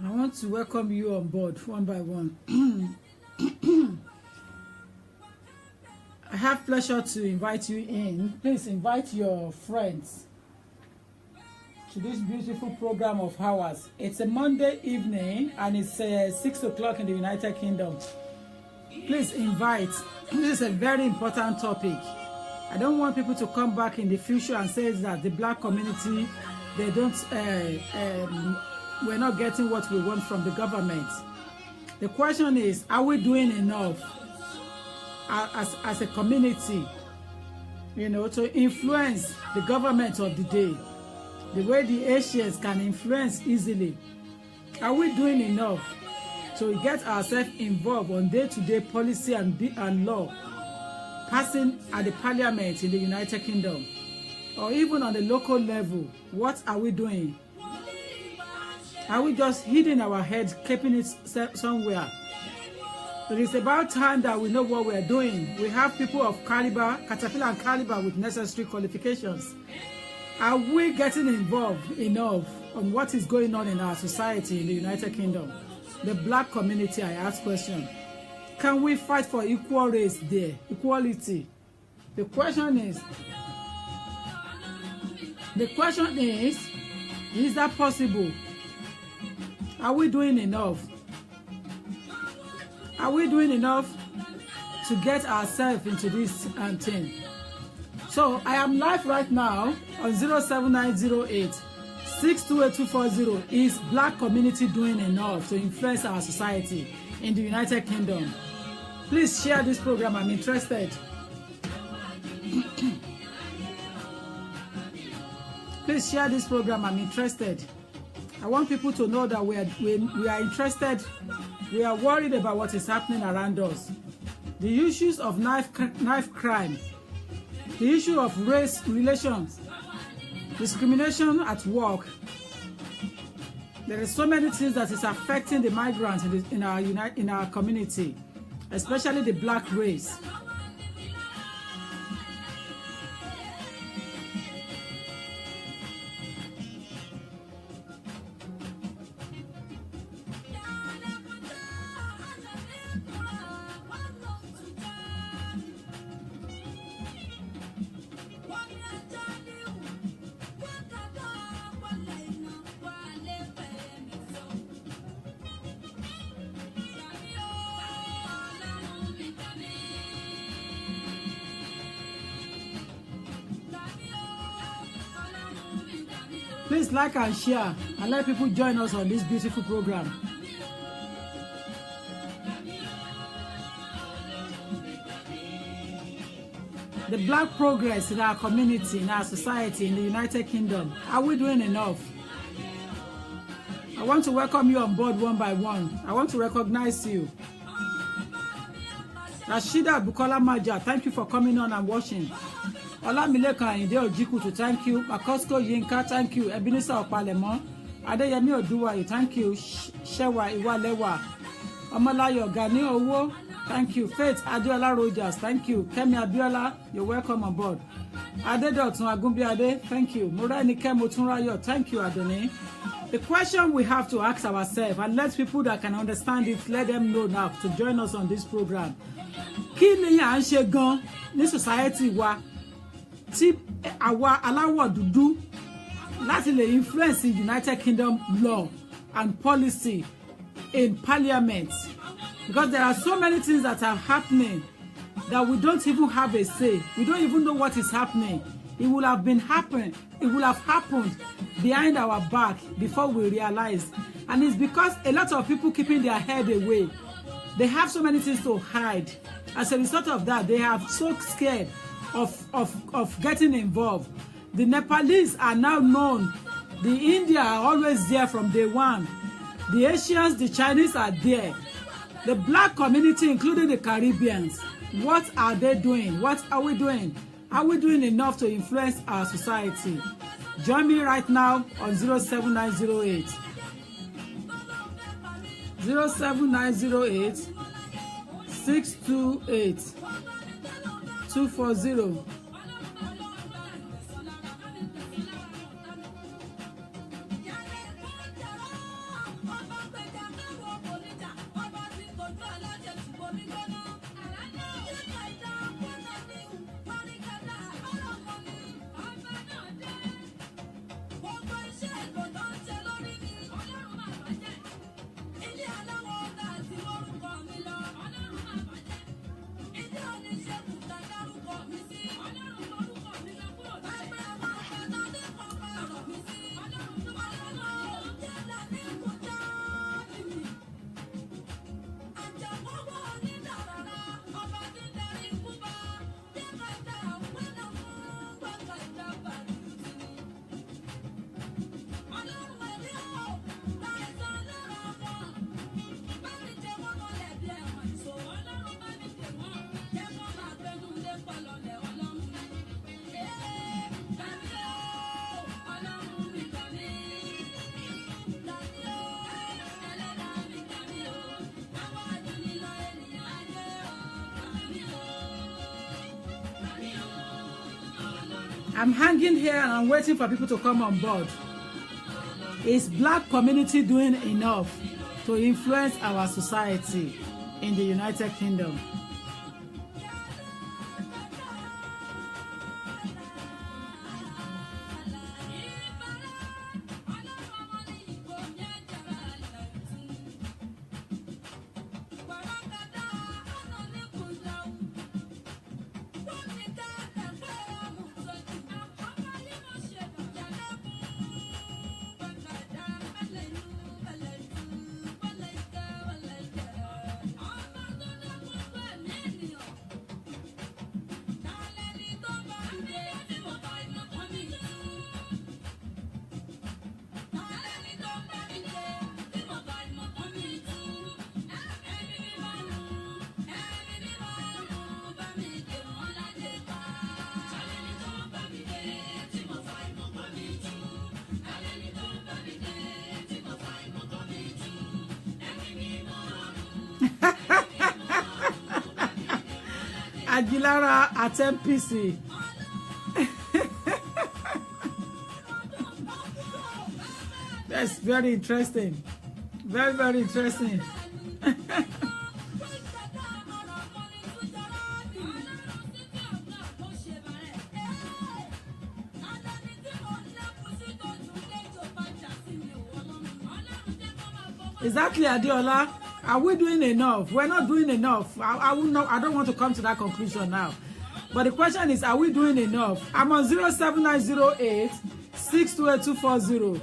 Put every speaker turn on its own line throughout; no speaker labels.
I want to welcome you on board one by one. I have pleasure to invite you in. Please invite your friends to this beautiful program of ours. It's a Monday evening and it's 6 o'clock in the United Kingdom. Please invite. This is a very important topic. I don't want people to come back in the future and say that the black community, they don't, we're not getting what we want from the government. The question is, are we doing enough as a community, you know, to influence the government of the day, the way the Asians can influence easily? Are we doing enough to get ourselves involved on day-to-day policy and law passing at the parliament in the United Kingdom, or even on the local level? What are we doing? Are we just hitting our heads, keeping it somewhere? It is about time that we know what we are doing. We have people of caliber, Caterpillar and caliber, with necessary qualifications. Are we getting involved enough on what is going on in our society in the United Kingdom? The black community, I ask question. Can we fight for equal race there, equality? The question is that possible? Are we doing enough? Are we doing enough to get ourselves into this thing? So I am live right now on 07908 628240. Is black community doing enough to influence our society in the United Kingdom? Please share this program. I'm interested. Please share this program. I'm interested. I want people to know that we are interested. We are worried about what is happening around us. The issues of knife crime, the issue of race relations, discrimination at work. There are so many things that is affecting the migrants in our community, especially the black race. Please like and share and let people join us on this beautiful program. The black progress in our community, in our society, in the United Kingdom. Are we doing enough? I want to welcome you on board one by one. I want to recognize you. Rashida Bukola Maja, thank you for coming on and watching. Olamilekan Inde Ojikutu, thank you. Makosko Yinka, thank you. Ebenezer Opalemo, Adeyemi Oduwayo, thank you. Shewa Iwalewa, Omolayo Gani Owo, thank you. Faith Adiola Rogers, thank you. Kemi Abiola, you're welcome on board. Adedotun Agunbiade, thank you. Morenike Motunrayo, thank you, Adoni. The question we have to ask ourselves, and let people that can understand it, let them know now to join us on this program. Kí ni à ń ṣe gan ní society wa tí àwa aláwọ̀ dúdú láti lè influence the United Kingdom law and policy in parliament, because there are so many things that are happening that we don't even have a say. We don't even know what is happening. It will have happened behind our back before we realize. And it's because a lot of people keeping their head away. They have so many things to hide. As a result of that, they are so scared of getting involved. The Nepalese are now known. The India are always there from day one. The Asians, the Chinese are there. The black community, including the Caribbeans, what are they doing? What are we doing? Are we doing enough to influence our society? Join me right now on 07908. 07908 628 240. I'm hanging here and I'm waiting for people to come on board. Is black community doing enough to influence our society in the United Kingdom? Aguilara at MPC. That's very interesting. Very, very interesting. Exactly, Adiola. Are we doing enough? We're not doing enough. I don't want to come to that conclusion now. But the question is, are we doing enough? I'm on 07908 628 240.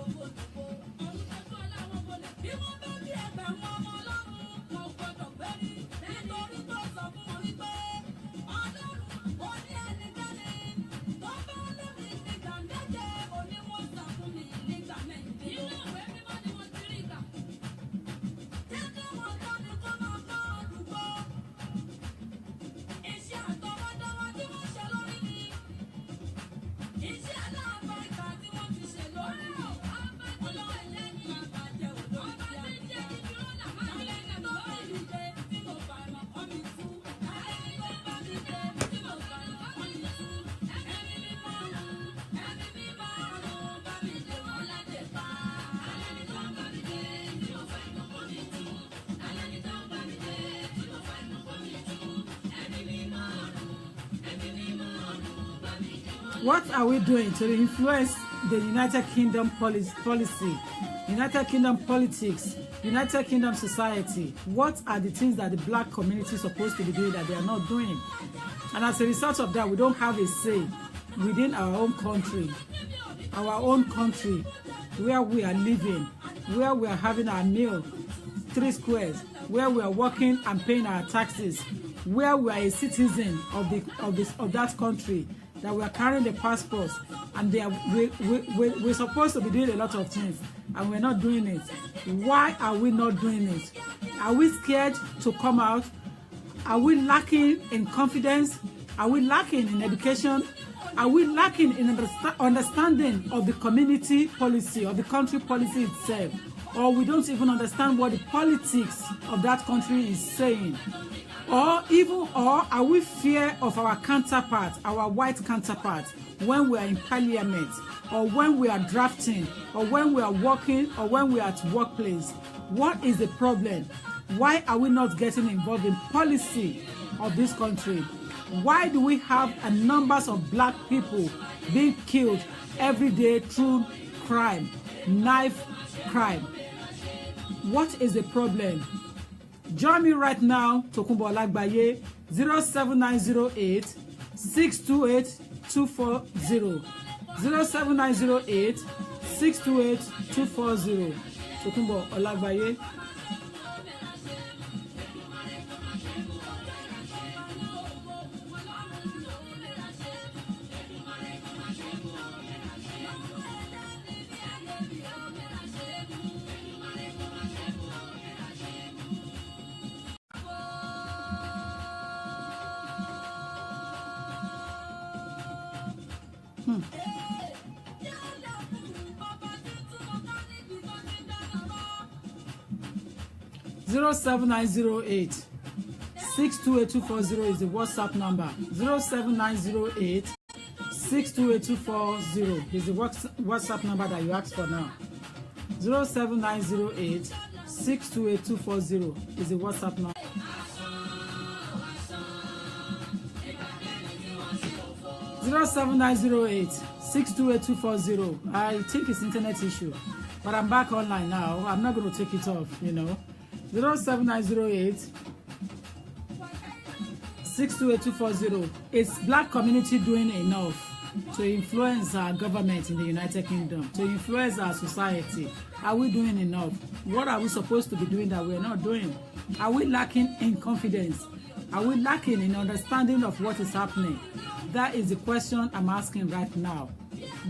What are we doing to influence the United Kingdom policy, United Kingdom politics, United Kingdom society? What are the things that the black community is supposed to be doing that they are not doing? And as a result of that, we don't have a say within our own country, where we are living, where we are having our meal, 3 squares, where we are working and paying our taxes, where we are a citizen of that country, that we are carrying the passports, and we're supposed to be doing a lot of things, and we're not doing it. Why are we not doing it? Are we scared to come out? Are we lacking in confidence? Are we lacking in education? Are we lacking in understanding of the community policy, of the country policy itself? Or we don't even understand what the politics of that country is saying? Or are we fear of our counterparts, our white counterparts, when we are in parliament, or when we are drafting, or when we are working, or when we are at workplace? What is the problem? Why are we not getting involved in policy of this country? Why do we have a numbers of black people being killed every day through crime, knife crime? What is the problem? Join me right now, Tokunbo Olagbaye, 07908 628 240. 07908 628 240. Tokunbo Olagbaye. Zero 7908 628 240 is the WhatsApp number. 07908 628 240 is the WhatsApp number that you asked for now. 07908 628 240 is the WhatsApp number. Zero 7908 628 240. I think it's internet issue, but I'm back online now. I'm not going to take it off, 07908 628 240. Is black community doing enough to influence our government in the United Kingdom, to influence our society? Are we doing enough? What are we supposed to be doing that we're not doing? Are we lacking in confidence? Are we lacking in understanding of what is happening? That is the question I'm asking right now.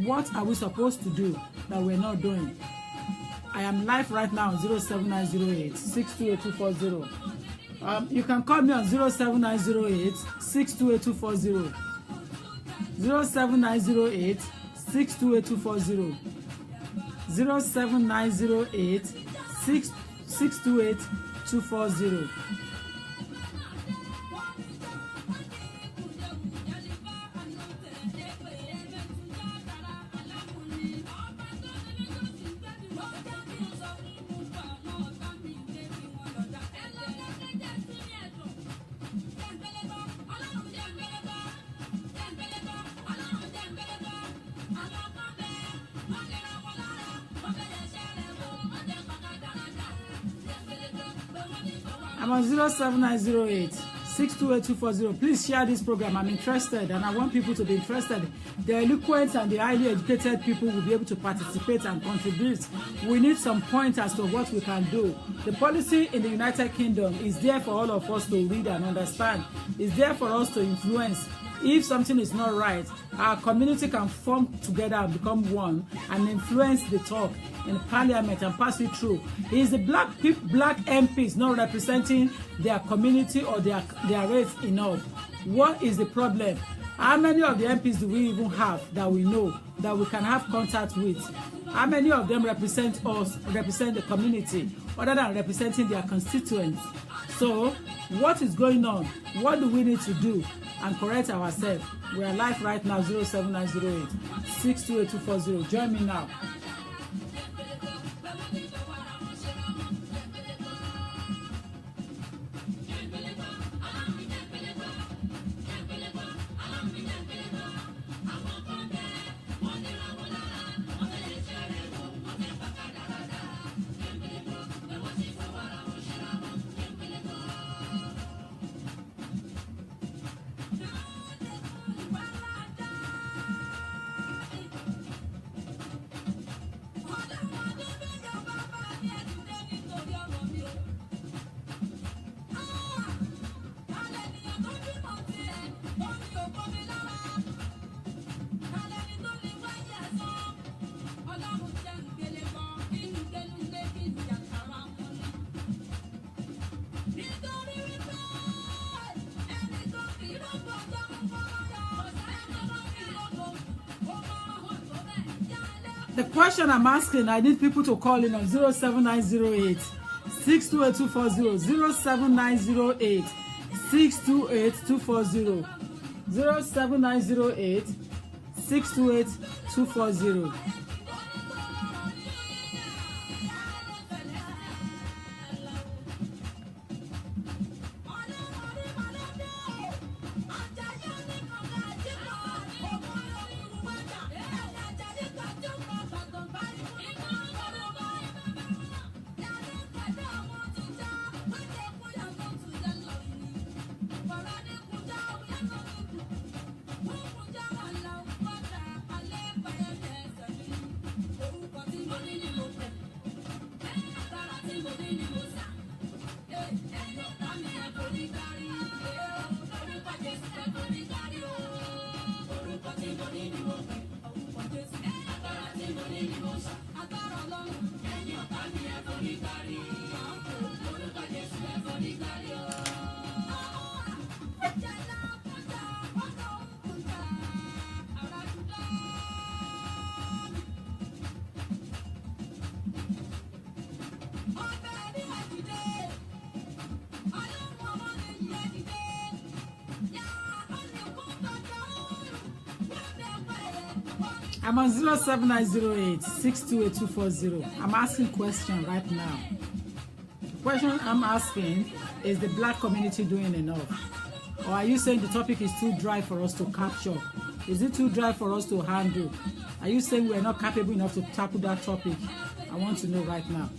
What are we supposed to do that we're not doing? I am live right now on 07908 628 240. You can call me on 07908 628 240. 07908 628 240. 07908 628 240. I'm on 07908 628-240. Please share this program. I'm interested and I want people to be interested. The eloquent and the highly educated people will be able to participate and contribute. We need some points as to what we can do. The policy in the United Kingdom is there for all of us to read and understand. It's there for us to influence. If something is not right, our community can form together and become one and influence the talk in parliament and pass it through. Is the black MPs not representing their community or their race enough? What is the problem? How many of the MPs do we even have that we know, that we can have contact with? How many of them represent us, represent the community, other than representing their constituents? So, what is going on? What do we need to do and correct ourselves? We are live right now, 07908 628-240. Join me now. The question I'm asking, I need people to call in on 07908 628-240, 07908 628-240, 07908 628-240. I'm on 07908 628-240. I'm asking question right now. The question I'm asking is, the black community doing enough? Or are you saying the topic is too dry for us to capture? Is it too dry for us to handle? Are you saying we're not capable enough to tackle that topic? I want to know right now.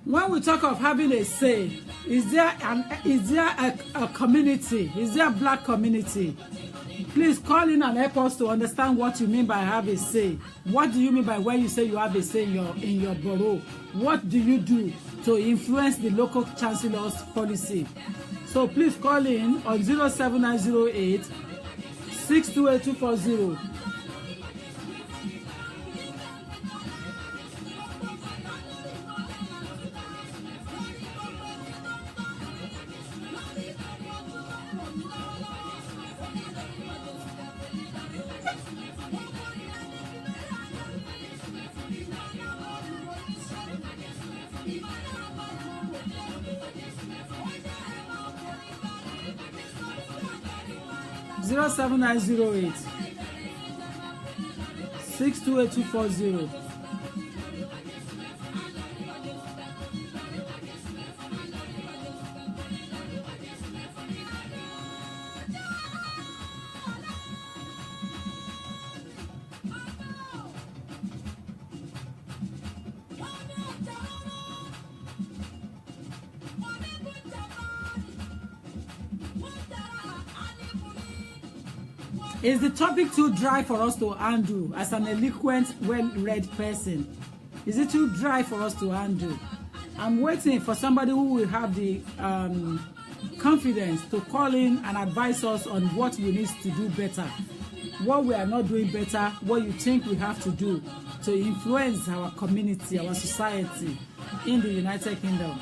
When we talk of having a say, is there a community? Is there a black community? Please call in and help us to understand what you mean by have a say. What do you mean by when you say you have a say in your borough? What do you do to influence the local chancellor's policy? So please call in on 07908 628-240. 07908 628-240. Is the topic too dry for us to handle as an eloquent, well-read person? Is it too dry for us to handle? I'm waiting for somebody who will have the confidence to call in and advise us on what we need to do better, what we are not doing better, what you think we have to do to influence our community, our society in the United Kingdom.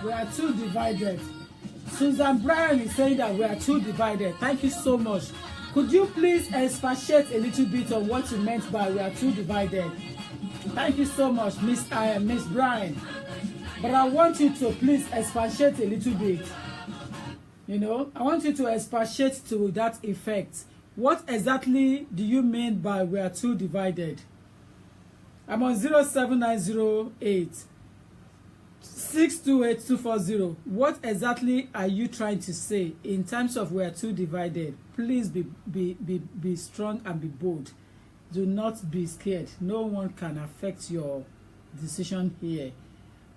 We are too divided. Susan Bryan is saying that we are too divided. Thank you so much. Could you please expatiate a little bit on what you meant by we are too divided? Thank you so much, Miss Bryan. But I want you to please expatiate a little bit. You know, I want you to expatiate to that effect. What exactly do you mean by we are too divided? I'm on 07908 628240. What exactly are you trying to say in terms of we are too divided? Please be strong and be bold. Do not be scared. No one can affect your decision here.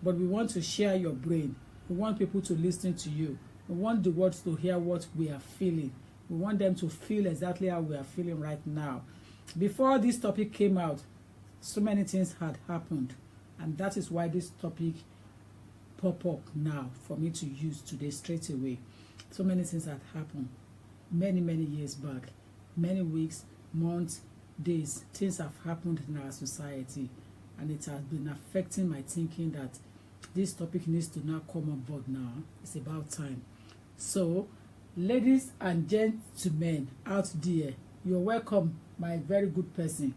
But we want to share your brain. We want people to listen to you. We want the world to hear what we are feeling. We want them to feel exactly how we are feeling right now. Before this topic came out, so many things had happened. And that is why this topic pop up now for me to use today straight away. So many things had happened many years back, many weeks, months, days. Things have happened in our society, and it has been affecting my thinking that this topic needs to now come on board now. It's about time. So, ladies and gentlemen out there, you're welcome, my very good person,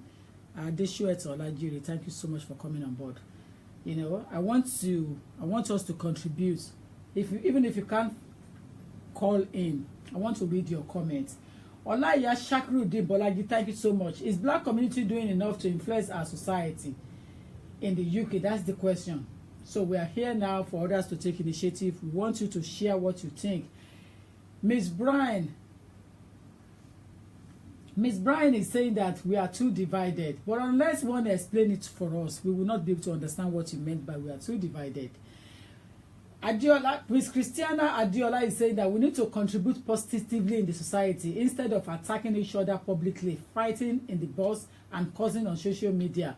Adeshuet Olajiri. Thank you so much for coming on board. You know, I want us to contribute. Even if you can't call in, I want to read your comments. Olaya Shakrudin Bolaji, thank you so much. Is Black community doing enough to influence our society in the UK? That's the question. So we are here now for others to take initiative. We want you to share what you think. Miss Bryan is saying that we are too divided. But unless one explain it for us, we will not be able to understand what you meant by we are too divided. Miss Christiana Adiola is saying that we need to contribute positively in the society instead of attacking each other publicly, fighting in the bus and causing on social media.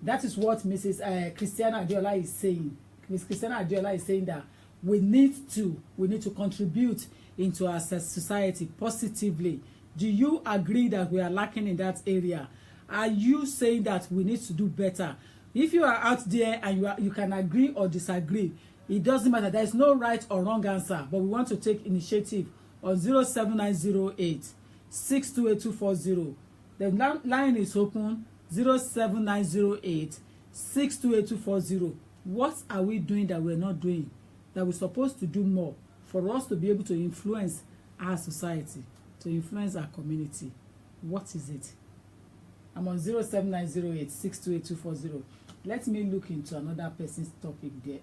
That is what Mrs. Christiana Adiola is saying. Miss Christiana Adiola is saying that we need to contribute into our society positively. Do you agree that we are lacking in that area? Are you saying that we need to do better? If you are out there and you can agree or disagree, it doesn't matter. There is no right or wrong answer, but we want to take initiative on 07908 628240. The line is open, 07908 628240. What are we doing that we're not doing, that we're supposed to do more for us to be able to influence our society, to influence our community? What is it? I'm on 07908 628240. Let me look into another person's topic there.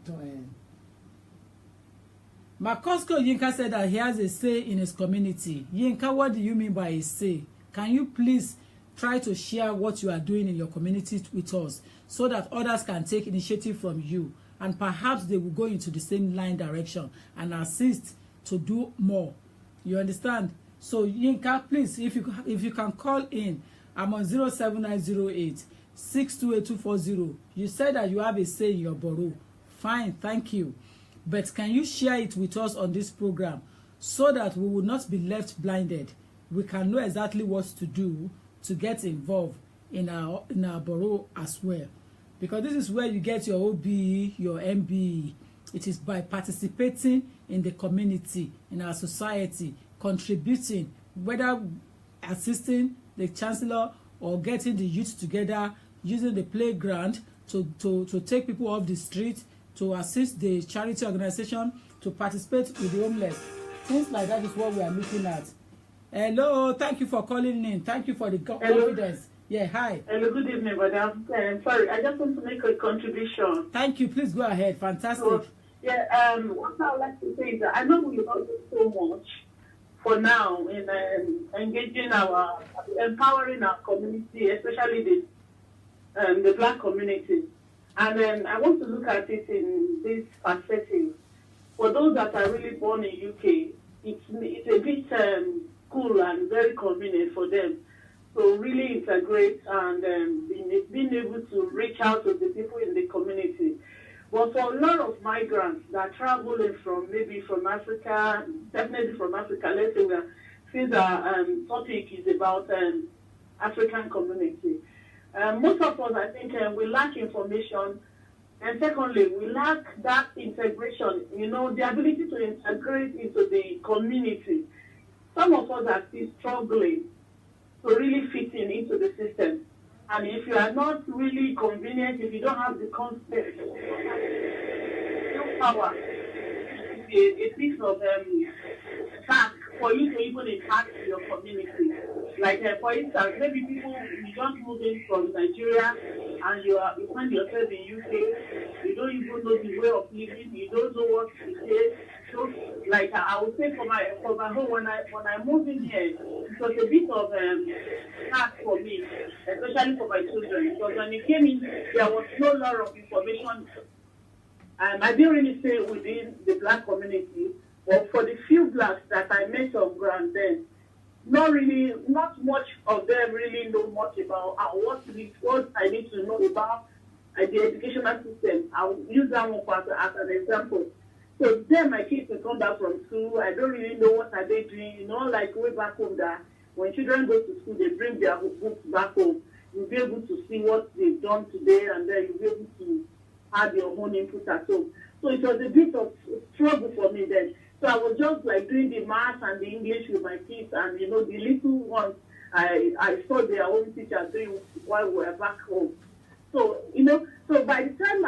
Makosko Yinka said that he has a say in his community. Yinka, what do you mean by a say? Can you please try to share what you are doing in your community with us so that others can take initiative from you, and perhaps they will go into the same line direction and assist to do more. You understand? So Yinka, please, if you can call in I'm on 07908 628240. You said that you have a say in your borough. Fine, thank you. But can you share it with us on this program so that we will not be left blinded? We can know exactly what to do to get involved in our borough as well. Because this is where you get your OBE, your MBE. It is by participating in the community, in our society, contributing, whether assisting the chancellor or getting the youth together, using the playground to take people off the street, to assist the charity organization, to participate with the homeless. Things like that is what we are looking at. Hello, thank you for calling in. Thank you for the confidence. Yeah, hi.
Hello, good evening, madam. Sorry, I just want to make a contribution.
Thank you. Please go ahead. Fantastic.
So, what I would like to say is that I know we don't do so much for now in engaging empowering our community, especially the Black community. And I want to look at it in this perspective. For those that are really born in UK, it's a bit cool and very convenient for them. So really integrate and being able to reach out to the people in the community. But for a lot of migrants that are traveling from Africa, definitely from Africa, let's say since our topic is about African community. Most of us, I think, we lack information. And secondly, we lack that integration, the ability to integrate into the community. Some of us are still struggling to really fit into the system. And if you are not really convenient, if you don't have the concept, no power, a piece of task for you to even impact your community. Like, for instance, maybe people, you don't move in from Nigeria and you find yourself in UK, you don't even know the way of living, you don't know what to say. So, like, I would say for my home, when I moved in here, it was a bit of task for me, especially for my children, because when it came in, there was no lot of information. I didn't really stay within the Black community, but for the few Blacks that I met on ground then, not much of them really know much about what I need to know about the educational system. I'll use that one as an example. So then my kids will come back from school. I don't really know what are they doing. Like way back home that when children go to school, they bring their books back home. You'll be able to see what they've done today, and then you'll be able to have your own input at home. So it was a bit of struggle for me then. So I was just like doing the math and the English with my kids, and the little ones I saw their own teacher doing while we were back home. So so by the time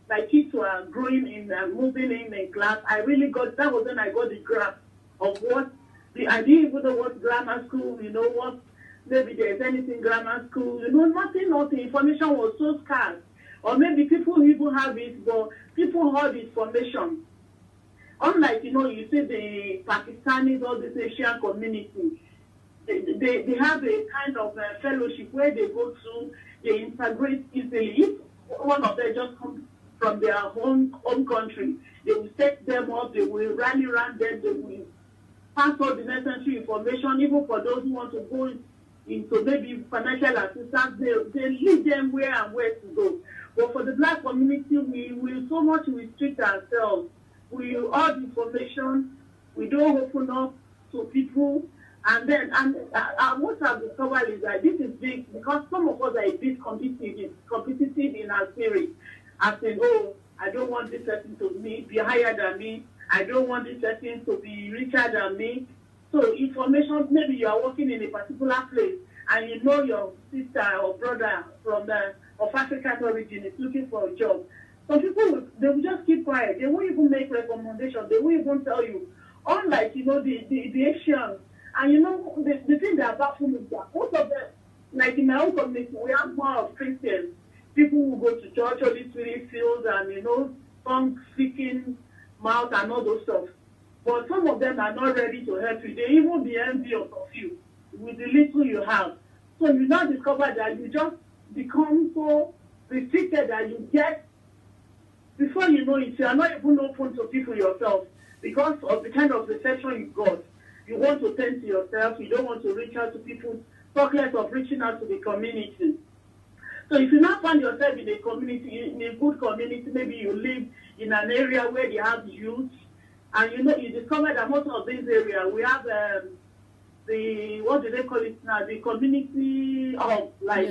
my kids were growing in, moving in class, I really that was when I got the grasp of what I didn't even know what grammar school, what maybe there's anything grammar school, nothing. Information was so scarce, or maybe people even have it, but people hold information. Unlike, you see the Pakistanis or this Asian community, they have a kind of fellowship where they go to, they integrate easily. If one of them just comes from their home country, they will set them up, they will rally around them, they will pass all the necessary information, even for those who want to go into maybe financial assistance, they lead them where to go. But for the Black community, we so much restrict ourselves. We all the information, we don't open up to people, and what I've discovered is that this is big because some of us are a bit competitive in our spirit. As in, I don't want this person to be higher than me. I don't want this person to be richer than me. So information, maybe you are working in a particular place, and your sister or brother of African origin is looking for a job. Some people, they will just keep quiet. They won't even make recommendations. They won't even tell you. Unlike, the Asians. And, the thing that baffles me is that most of them, like in my own community, we have more of Christians. People who go to church, Holy Spirit fields, and, tongue-speaking mouth and all those stuff. But some of them are not ready to help you. They even be envious of you with the little you have. So you now discover that you just become so restricted that you get. Before you know it, you are not even open to people yourself because of the kind of reception you got. You want to tend to yourself. You don't want to reach out to people talk less of reaching out to the community. So if you now find yourself in a community, in a good community, maybe you live in an area where they have youth, and you discover that most of these areas, we have the, what do they call it now, the community of, like,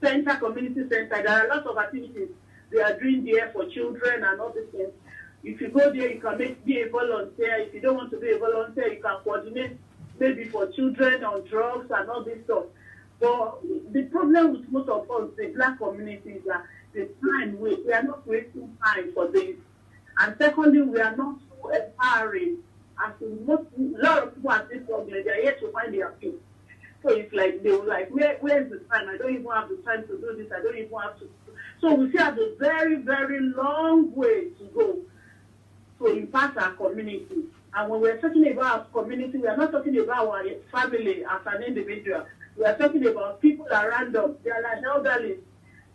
center, community center. There are lots of activities they are doing there for children and all these things. If you go there, you can be a volunteer. If you don't want to be a volunteer, you can coordinate maybe for children on drugs and all this stuff. But the problem with most of us, the black community, is that the time, we are not wasting time for this. And secondly, we are not so empowering. As a lot of people at this problem, they are here to find their peace. So it's like, they were like, where's the time? I don't even have the time to do this. I don't even have to. So we still have a very, very long way to go to impact our community. And when we're talking about our community, we are not talking about our family as an individual. We are talking about people around us. There are elderly.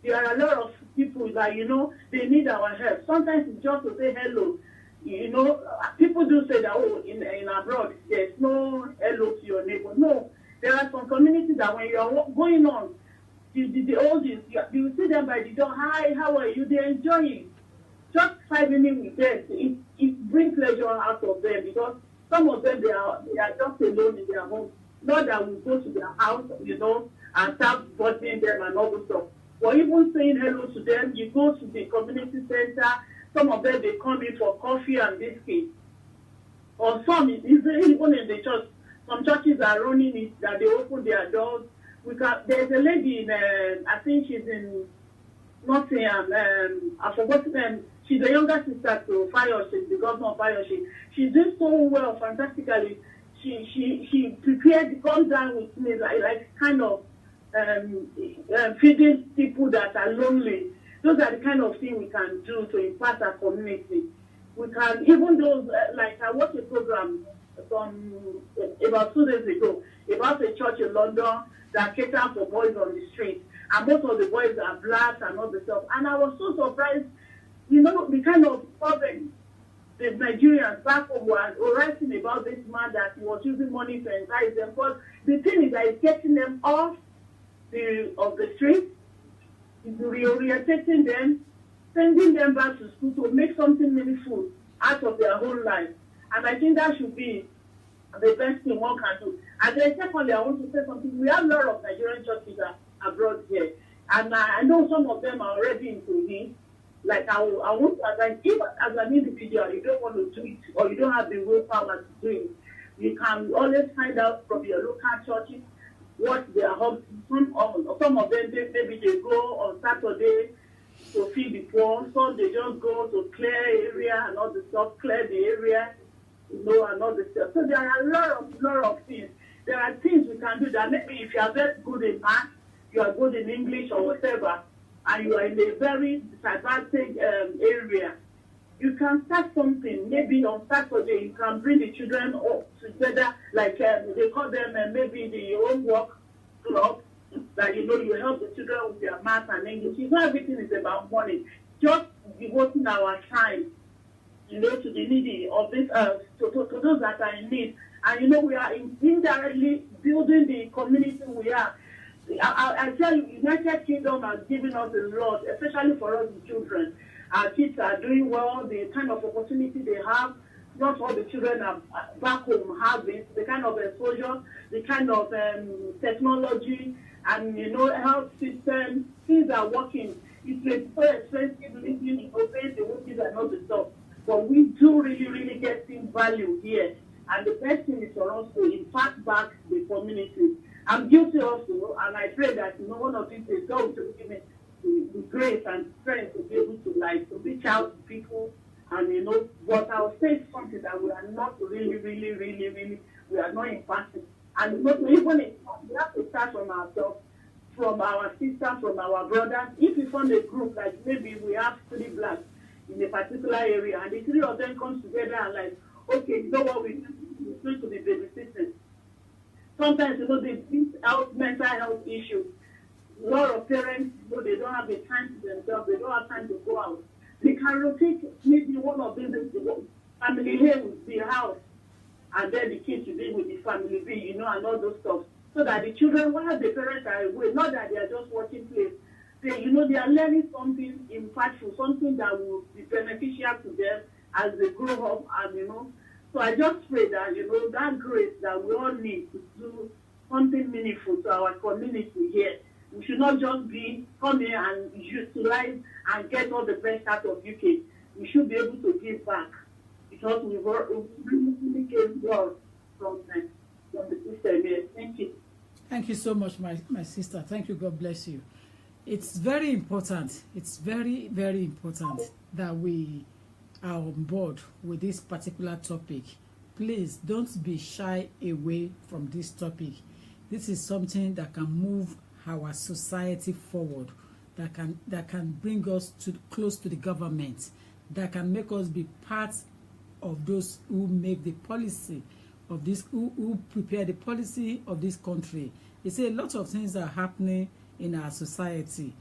There are a lot of people that, they need our help. Sometimes it's just to say hello. People do say that, in abroad, there's no hello to your neighbor. No, there are some communities that when you are going on, the oldies, you see them by the door. Hi, how are you? They enjoy it. Just 5 minutes with them, it brings pleasure out of them, because some of them, they are just alone in their home. Not that we go to their house, and start bothering them and all this stuff. Or even saying hello to them, you go to the community center, some of them, they come in for coffee and biscuits. Or some, even in the church, some churches are running it, that they open their doors. There's a lady in, I think she's in Nottingham, I forgot the name. She's the younger sister to Fayoshe, the governor of Fayoshe. She's doing so well, fantastically. She prepared to come down with me, like kind of feeding people that are lonely. Those are the kind of things we can do to impact our community. We can, even those, like I watched a program about 2 days ago about a church in London that caters for boys on the street. And most of the boys are blacks and all the stuff. And I was so surprised, the kind of problem the Nigerians back home were writing about this man, that he was using money to entice them. But the thing is that it's getting them off the street, reorientating them, sending them back to school to make something meaningful out of their whole life. And I think that should be the best thing one can do. And then secondly, I want to say something. We have a lot of Nigerian churches abroad here. And I know some of them are already into this. Like I want to advise, if as an individual you don't want to do it, or you don't have the willpower to do it, you can always find out from your local churches what they are up to. Some of them, maybe they go on Saturday to feed the poor. Some they just go to clear area and all the stuff, clear the area, and all the stuff. So there are a lot of things. There are things we can do that maybe if you are very good in math, you are good in English or whatever, and you are in a very disadvantaged area, you can start something. Maybe on Saturday, you can bring the children all together, like they call them maybe the homework club, that, you help the children with their math and English. Not everything is about money. Just devoting our time, to the needy of this earth, to those that are in need. And, we are indirectly building the community we are. I tell you, United Kingdom has given us a lot, especially for us, the children. Our kids are doing well. The kind of opportunity they have, not all the children are back home have it. The kind of exposure, the kind of technology, and health system, things are working. It's so expensive living, obeying the wishes and all the stuff. But we do really, really get some value here. And the best thing is for us to impact back the community. I'm guilty also, and I pray that one of these days God will give me the grace and strength to be able to reach out to people, and but I'll say something that we are not really, really, really, really, we are not impacting. And not even we have to start from ourselves, from our sisters, from our brothers. If we form a group, like maybe we have 3 blacks in a particular area, and the 3 of them comes together and okay, you know what we do? We're going to be babysitting. Sometimes, the mental health issues. A lot of parents, they don't have the time to themselves. They don't have time to go out. They can rotate maybe one of them, the family here with the house, and then the kids will be with the family B, and all those stuff. so that the children, while the parents are away, not that they are just watching plays, they are learning something impactful, something that will be beneficial to them as they grow up, and So I just pray that, that grace that we all need to do something meaningful to our community here. We should not just come here and utilize and get all the best out of UK. We should be able to give back because we really gave well from the system here. Thank you.
Thank you so much, my sister. Thank you. God bless you. It's very important. It's very, very important that we are on board with this particular topic. Please don't be shy away from this topic. This is something that can move our society forward, that can bring us close to the government, that can make us be part of those who make the policy of this, who prepare the policy of this country. You see, a lot of things are happening in our society,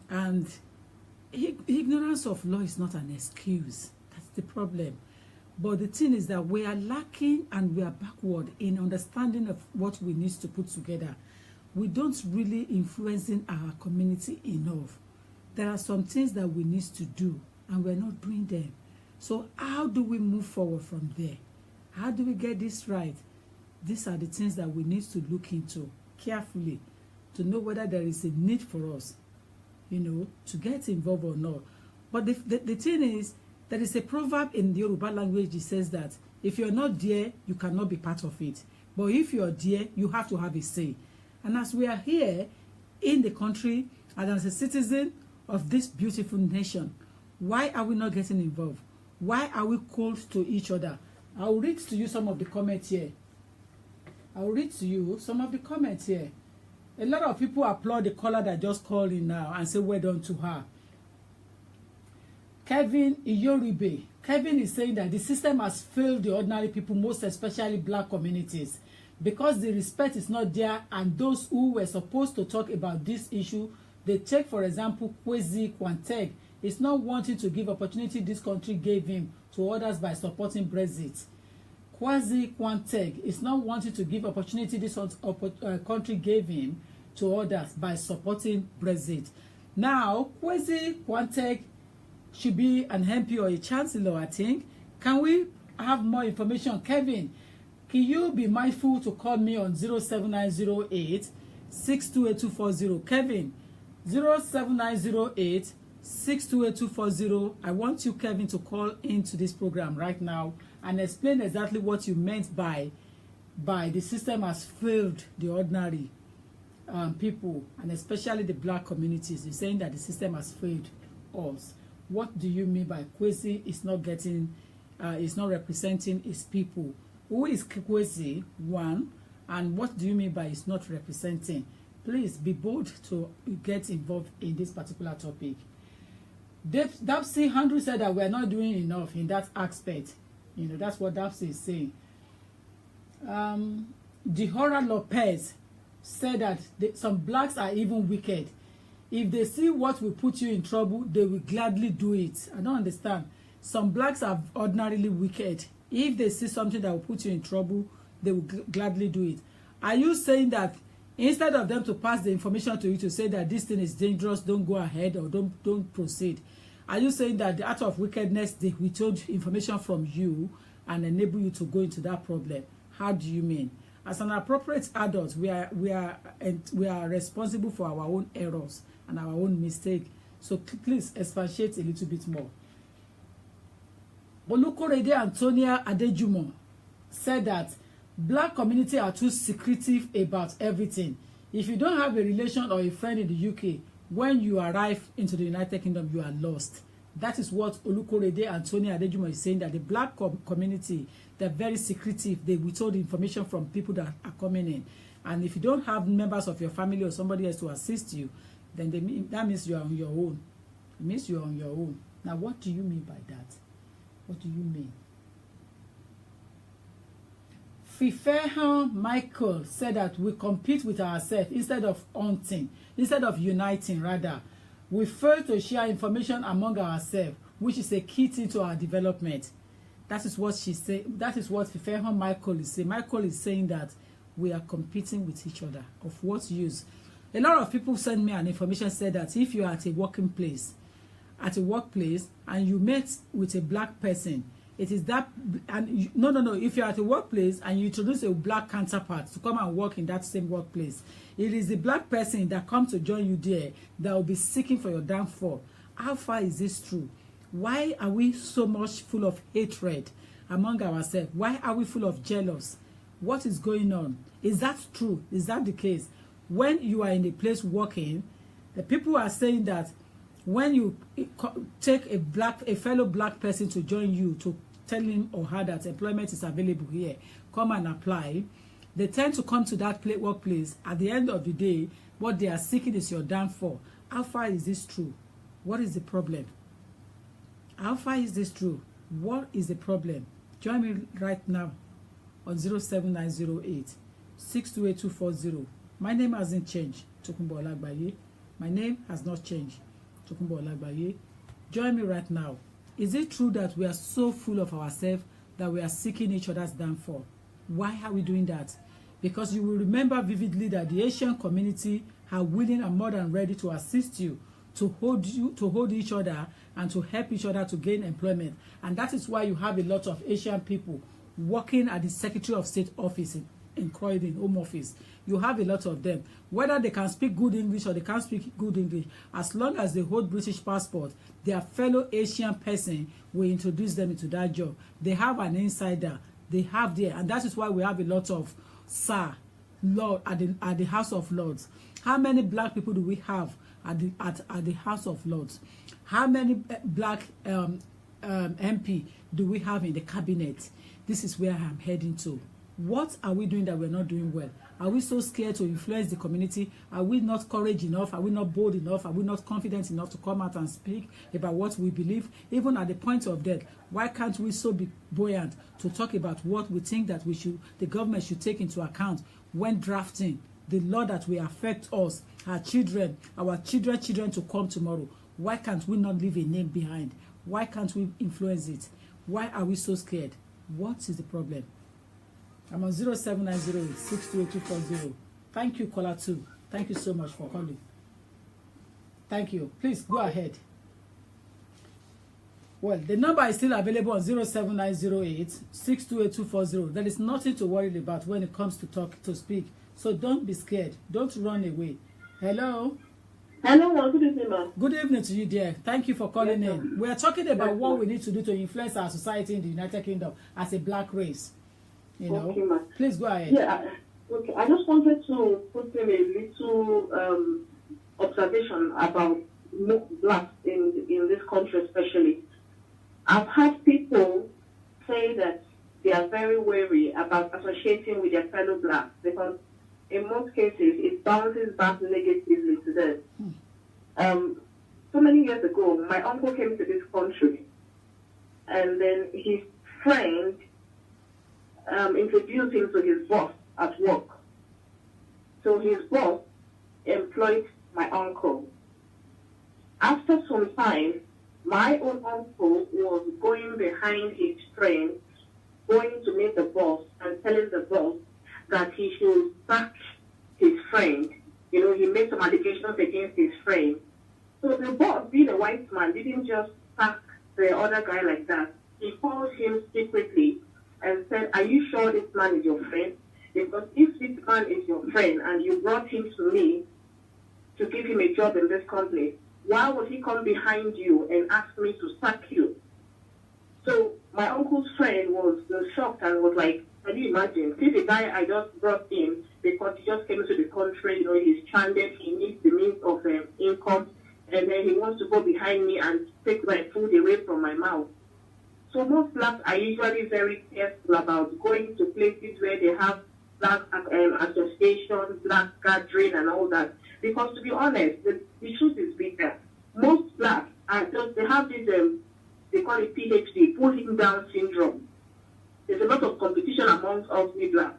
and ignorance of law is not an excuse. That's the problem. But the thing is that we are lacking and we are backward in understanding of what we need to put together. We don't really influencing our community enough. There are some things that we need to do and we're not doing them. So how do we move forward from there? How do we get this right? These are the things that we need to look into carefully to know whether there is a need for us, to get involved or not. But the thing is, there is a proverb in the Yoruba language that says that if you're not there, you cannot be part of it. But if you're there, you have to have a say. And as we are here in the country and as a citizen of this beautiful nation, why are we not getting involved? Why are we cold to each other? I'll read to you some of the comments here. A lot of people applaud the caller that just called in now and say well done to her. Kevin Iyoribe. Kevin is saying that the system has failed the ordinary people, most especially black communities, because the respect is not there, and those who were supposed to talk about this issue, they take, for example, Kwesi Kwantek is not wanting to give opportunity this country gave him to others by supporting Brexit. Kwesi Kwantek is not wanting to give opportunity this country gave him to others by supporting Brexit. Now, Kwesi Kwantek should be an MP or a chancellor, I think. Can we have more information? Kevin, can you be mindful to call me on 07908 628240? Kevin, 07908 628240. I want you, Kevin, to call into this program right now and explain exactly what you meant by the system has failed the ordinary people, and especially the black communities. You're saying that the system has failed us. What do you mean by Kwesi is not representing his people? Who is Kwesi, one, and what do you mean by it's not representing? Please be bold to get involved in this particular topic. Dapsy Andrew said that we're not doing enough in that aspect. That's what Dapsy is saying. Dehora Lopez said that some blacks are even wicked. If they see what will put you in trouble, they will gladly do it. I don't understand. Some blacks are ordinarily wicked. If they see something that will put you in trouble, they will gladly do it. Are you saying that instead of them to pass the information to you to say that this thing is dangerous, don't go ahead or don't proceed? Are you saying that the act of wickedness, they withhold information from you and enable you to go into that problem? How do you mean? As an appropriate adult, we are responsible for our own errors and our own mistake. So please expatiate a little bit more. Olukorede Antonia Adejumo said that black community are too secretive about everything. If you don't have a relation or a friend in the UK, when you arrive into the United Kingdom, you are lost. That is what Olukorede Antonia Adejumo is saying, that the black community, they're very secretive. They withhold information from people that are coming in. And if you don't have members of your family or somebody else to assist you, then that means you are on your own. It means you are on your own. Now, what do you mean by that? What do you mean? Fifehan Michael said that we compete with ourselves instead of uniting, rather. We fail to share information among ourselves, which is a key thing to our development. That is what she said. That is what Fifehan Michael is saying. Michael is saying that we are competing with each other. Of what use? A lot of people send me an information said that if you are at a workplace, and you met with a black person, it is that, and no, if you're at a workplace and you introduce a black counterpart to come and work in that same workplace, it is the black person that comes to join you there that will be seeking for your downfall. How far is this true? Why are we so much full of hatred among ourselves? Why are we full of jealous? What is going on? Is that true? Is that the case? When you are in a place working, the people are saying that when you take a fellow black person to join you, to tell him or her that employment is available here, come and apply, they tend to come to that workplace. At the end of the day, what they are seeking is your downfall. How far is this true? What is the problem? How far is this true? What is the problem? Join me right now on 07908 628240. My name hasn't changed, Tokunbo Olagbaye. My name has not changed, Tokunbo Olagbaye. Join me right now. Is it true that we are so full of ourselves that we are seeking each other's downfall? Why are we doing that? Because you will remember vividly that the Asian community are willing and more than ready to assist you, to hold each other and to help each other to gain employment. And that is why you have a lot of Asian people working at the Secretary of State office in Croydon, Home Office. You have a lot of them. Whether they can speak good English or they can't speak good English, as long as they hold British passport, their fellow Asian person will introduce them into that job. They have an insider. They have there, and that is why we have a lot of Lord at the House of Lords. How many black people do we have at the House of Lords? How many black MP do we have in the cabinet? This is where I'm heading to. What are we doing that we're not doing well? Are we so scared to influence the community? Are we not courage enough? Are we not bold enough? Are we not confident enough to come out and speak about what we believe? Even at the point of death, why can't we so be buoyant to talk about what we think that the government should take into account when drafting the law that will affect us, our children to come tomorrow? Why can't we not leave a name behind? Why can't we influence it? Why are we so scared? What is the problem? I'm on 07908 628240. Thank you, caller 2. Thank you so much for calling. Thank you. Please go ahead. Well, the number is still available on 07908 628240. There is nothing to worry about when it comes to speak. So don't be scared. Don't run away. Hello?
Hello, good evening, ma'am.
Good evening to you, dear. Thank you for calling in. We are talking about what we need to do to influence our society in the United Kingdom as a black race. You know,
okay, ma'am.
Please go ahead.
Yeah, okay. I just wanted to put in a little observation about blacks in this country, especially. I've had people say that they are very wary about associating with their fellow blacks because in most cases it bounces back negatively to them. So many years ago, my uncle came to this country, and then his friend introduced him to his boss at work. So his boss employed my uncle. After some time, my own uncle was going behind his friend, going to meet the boss and telling the boss that he should sack his friend. You know, he made some allegations against his friend. So the boss, being a white man, didn't just sack the other guy like that. He called him secretly and said, "Are you sure this man is your friend? Because if this man is your friend and you brought him to me to give him a job in this company, why would he come behind you and ask me to sack you?" So my uncle's friend was shocked and was like, "Can you imagine? See the guy I just brought in because he just came to the country, you know, he's stranded, he needs the means of income, and then he wants to go behind me and take my food away from my mouth." So most blacks are usually very careful about going to places where they have black association, black gathering and all that. Because to be honest, the truth is bitter. Most blacks they have this, they call it PhD, pulling down syndrome. There's a lot of competition amongst us blacks.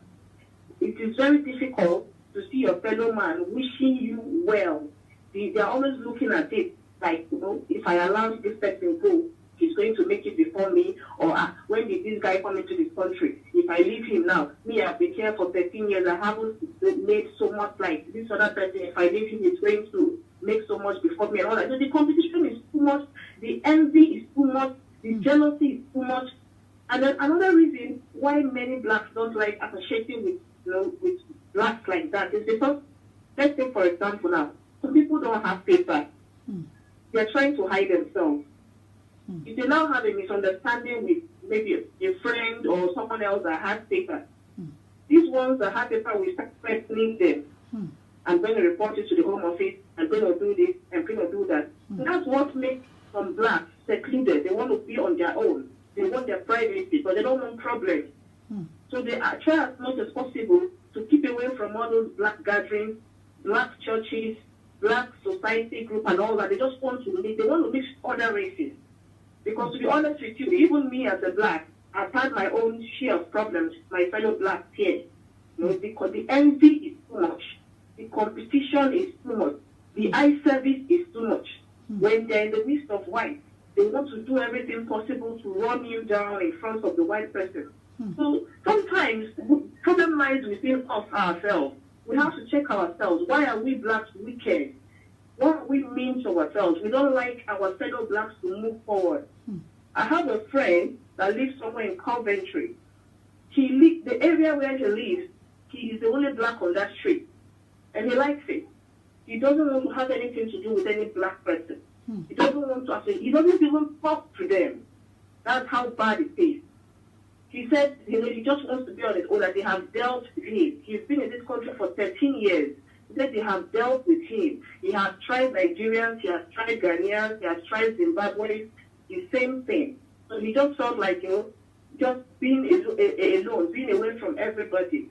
It is very difficult to see your fellow man wishing you well. They are always looking at it like, you know, if I allow this person go, he's going to make it before me, or when did this guy come into this country? If I leave him now, me, I've been here for 13 years, I haven't made so much like this other person. If I leave him, he's going to make so much before me and all that. So the competition is too much, the envy is too much, the jealousy is too much. And then another reason why many blacks don't like associating with, with blacks like that is because, let's say for example now, some people don't have paper. They're trying to hide themselves. If they now have a misunderstanding with maybe a friend or someone else that has paper, these ones that have paper will start threatening them. I'm going to report it to the Home Office, I'm going to do this, I'm going to do that. So that's what makes some blacks secluded. They want to be on their own. They want their privacy, but they don't want problems. So they try as much as possible to keep away from all those black gatherings, black churches, black society group and all that. They just want to mix. They want to mix other races. Because to be honest with you, even me as a black, I've had my own share of problems with my fellow blacks here. Because the envy is too much. The competition is too much. The eye service is too much. When they're in the midst of whites, they want to do everything possible to run you down in front of the white person. So sometimes problem lies within us ourselves. We have to check ourselves. Why are we blacks wicked? What are we mean to ourselves? We don't like our fellow blacks to move forward. I have a friend that lives somewhere in Coventry. The area where he lives, he is the only black on that street. And he likes it. He doesn't want to have anything to do with any black person. He doesn't want to, he doesn't even talk to them. That's how bad it is. He said, he just wants to be on his own, that they have dealt with him. He's been in this country for 13 years. He said they have dealt with him. He has tried Nigerians, he has tried Ghanaians, he has tried Zimbabweans, the same thing. So he just felt like, just being alone, being away from everybody.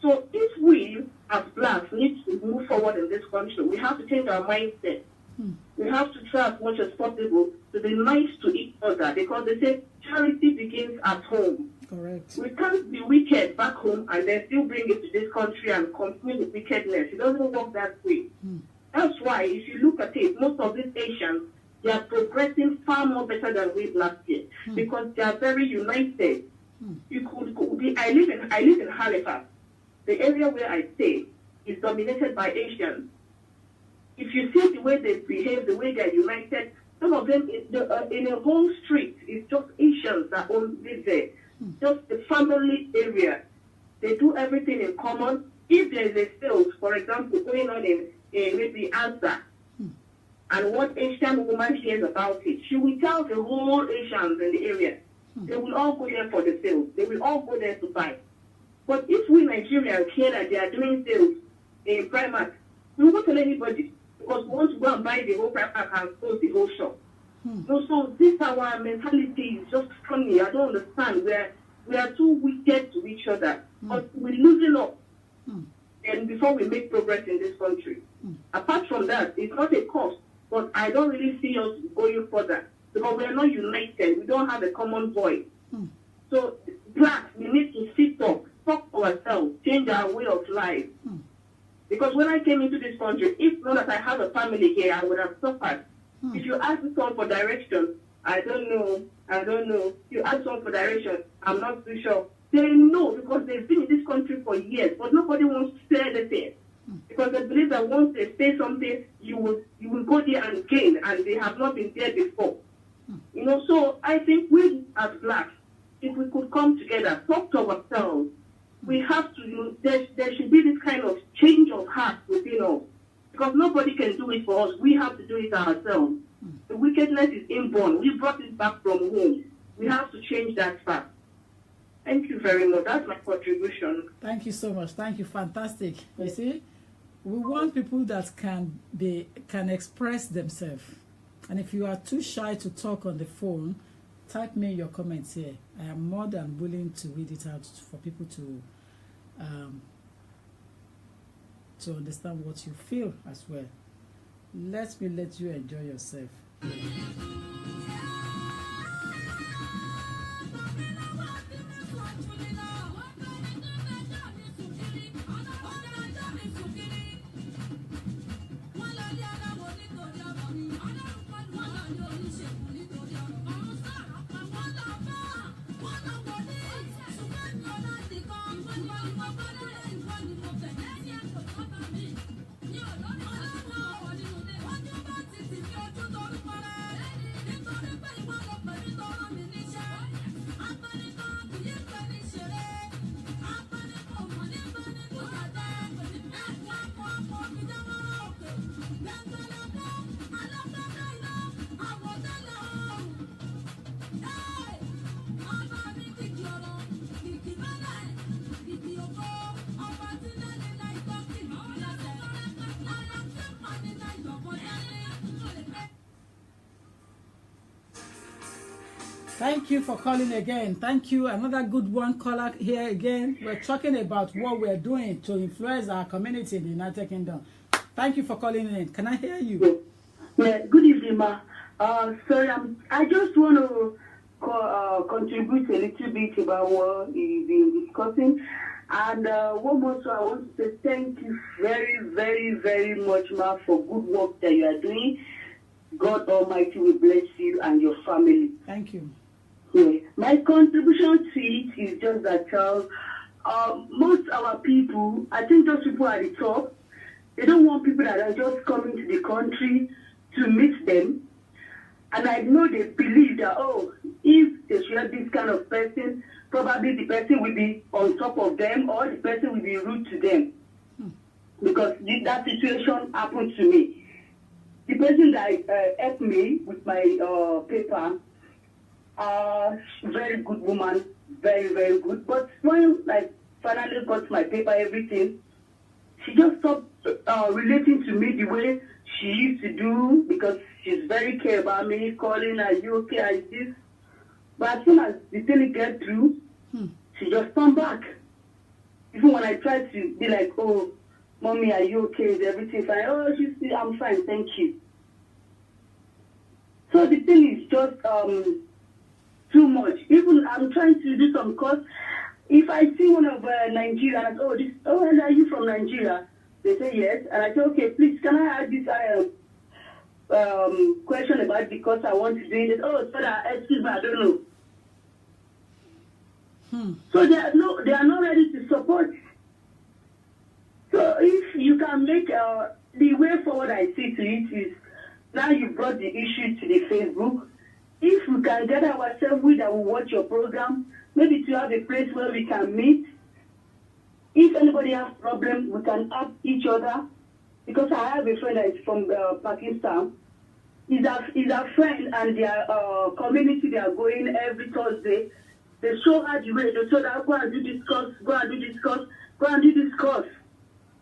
So if we, as blacks, need to move forward in this country, we have to change our mindset. We have to try as much as possible to be nice to each other, because they say charity begins at home.
Correct. We
can't be wicked back home and then still bring it to this country and continue with wickedness. It doesn't work that way. That's why, if you look at it, most of these Asians, they are progressing far more better than we last year, because they are very united. I live in Halifax. The area where I stay is dominated by Asians. If you see the way they behave, the way they are united, some of them in a whole street is just Asians that live there. Just a family area. They do everything in common. If there is a sales, for example, going on in maybe Answer, and one Asian woman hears about it, she will tell the whole Asians in the area. They will all go there for the sales. They will all go there to buy. But if we Nigerians hear that they are doing sales in Primark, we won't tell anybody, because we want to go and buy the whole Primark and close the whole shop. So this our mentality is just funny. I don't understand. We are too wicked to each other. But we're losing up. And before we make progress in this country. Apart from that, it's not a cost. But I don't really see us going further, because we are not united. We don't have a common voice. So blacks, we need to sit up, talk to ourselves, change our way of life. Because when I came into this country, if not that I have a family here, I would have suffered. If you ask someone for direction, I don't know. You ask someone for direction, I'm not too sure. They know, because they've been in this country for years, but nobody wants to say anything. Because they believe that once they say something, you will go there and gain, and they have not been there before. So I think we as blacks, if we could come together, talk to ourselves, we have to, there should be this kind of change of heart within us. Because nobody can do it for us. We have to do it ourselves. The wickedness is inborn. We brought it back from home. We have to change that fact. Thank you very much. That's my contribution.
Thank you so much. Thank you. Fantastic. You see, we want people that can express themselves. And if you are too shy to talk on the phone, type me your comments here. I am more than willing to read it out for people to understand what you feel as well. Let you enjoy yourself. Thank you for calling again. Thank you. Another good one caller here again. We're talking about what we're doing to influence our community in the United Kingdom. Thank you for calling in. Can I hear you?
Yeah. Good evening, ma. Sorry, I just want to contribute a little bit about what you've been discussing. And one more, so I want to say thank you very, very, very much, ma, for good work that you are doing. God Almighty will bless you and your family.
Thank you.
Yeah. My contribution to it is just that most our people, I think those people at the top, they don't want people that are just coming to the country to meet them. And I know they believe that, oh, if they share this kind of person, probably the person will be on top of them or the person will be rude to them. Because that situation happened to me. The person that helped me with my paper, very good woman, very, very good. But when I finally got my paper, everything, she just stopped relating to me the way she used to do because she's very care about me, calling, are you okay, are this? But as soon as the thing get through, she just turned back. Even when I tried to be like, oh, mommy, are you okay? Is everything fine? Oh, she said, I'm fine, thank you. So the thing is just too much. Even I'm trying to do some course. If I see one of Nigeria, and I say, oh, are you from Nigeria? They say yes. And I say, okay, please, can I add this question about the course I want to do it? Oh, sorry, excuse me, I don't know. So they are not ready to support. So if you can make the way forward, I see to it is now you brought the issue to the Facebook. If we can get ourselves with that will watch your program, maybe to have a place where we can meet. If anybody has problems, we can help each other. Because I have a friend that is from Pakistan. He's a friend, and their community, they are going every Thursday. They show her the way. They told her, go and do this course, go and do this course, go and do this course.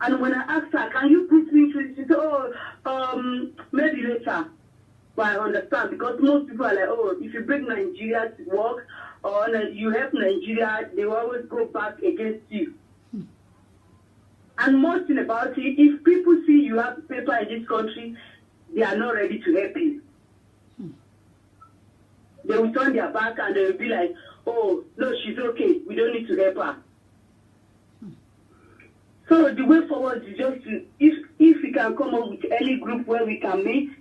And when I asked her, can you put me through? She said, oh, maybe later. But I understand, because most people are like, oh, if you bring Nigeria to work, or you help Nigeria, they will always go back against you. And most thing about it, if people see you have paper in this country, they are not ready to help you. They will turn their back and they will be like, oh, no, she's okay. We don't need to help her. So the way forward is just to, if we can come up with any group where we can meet,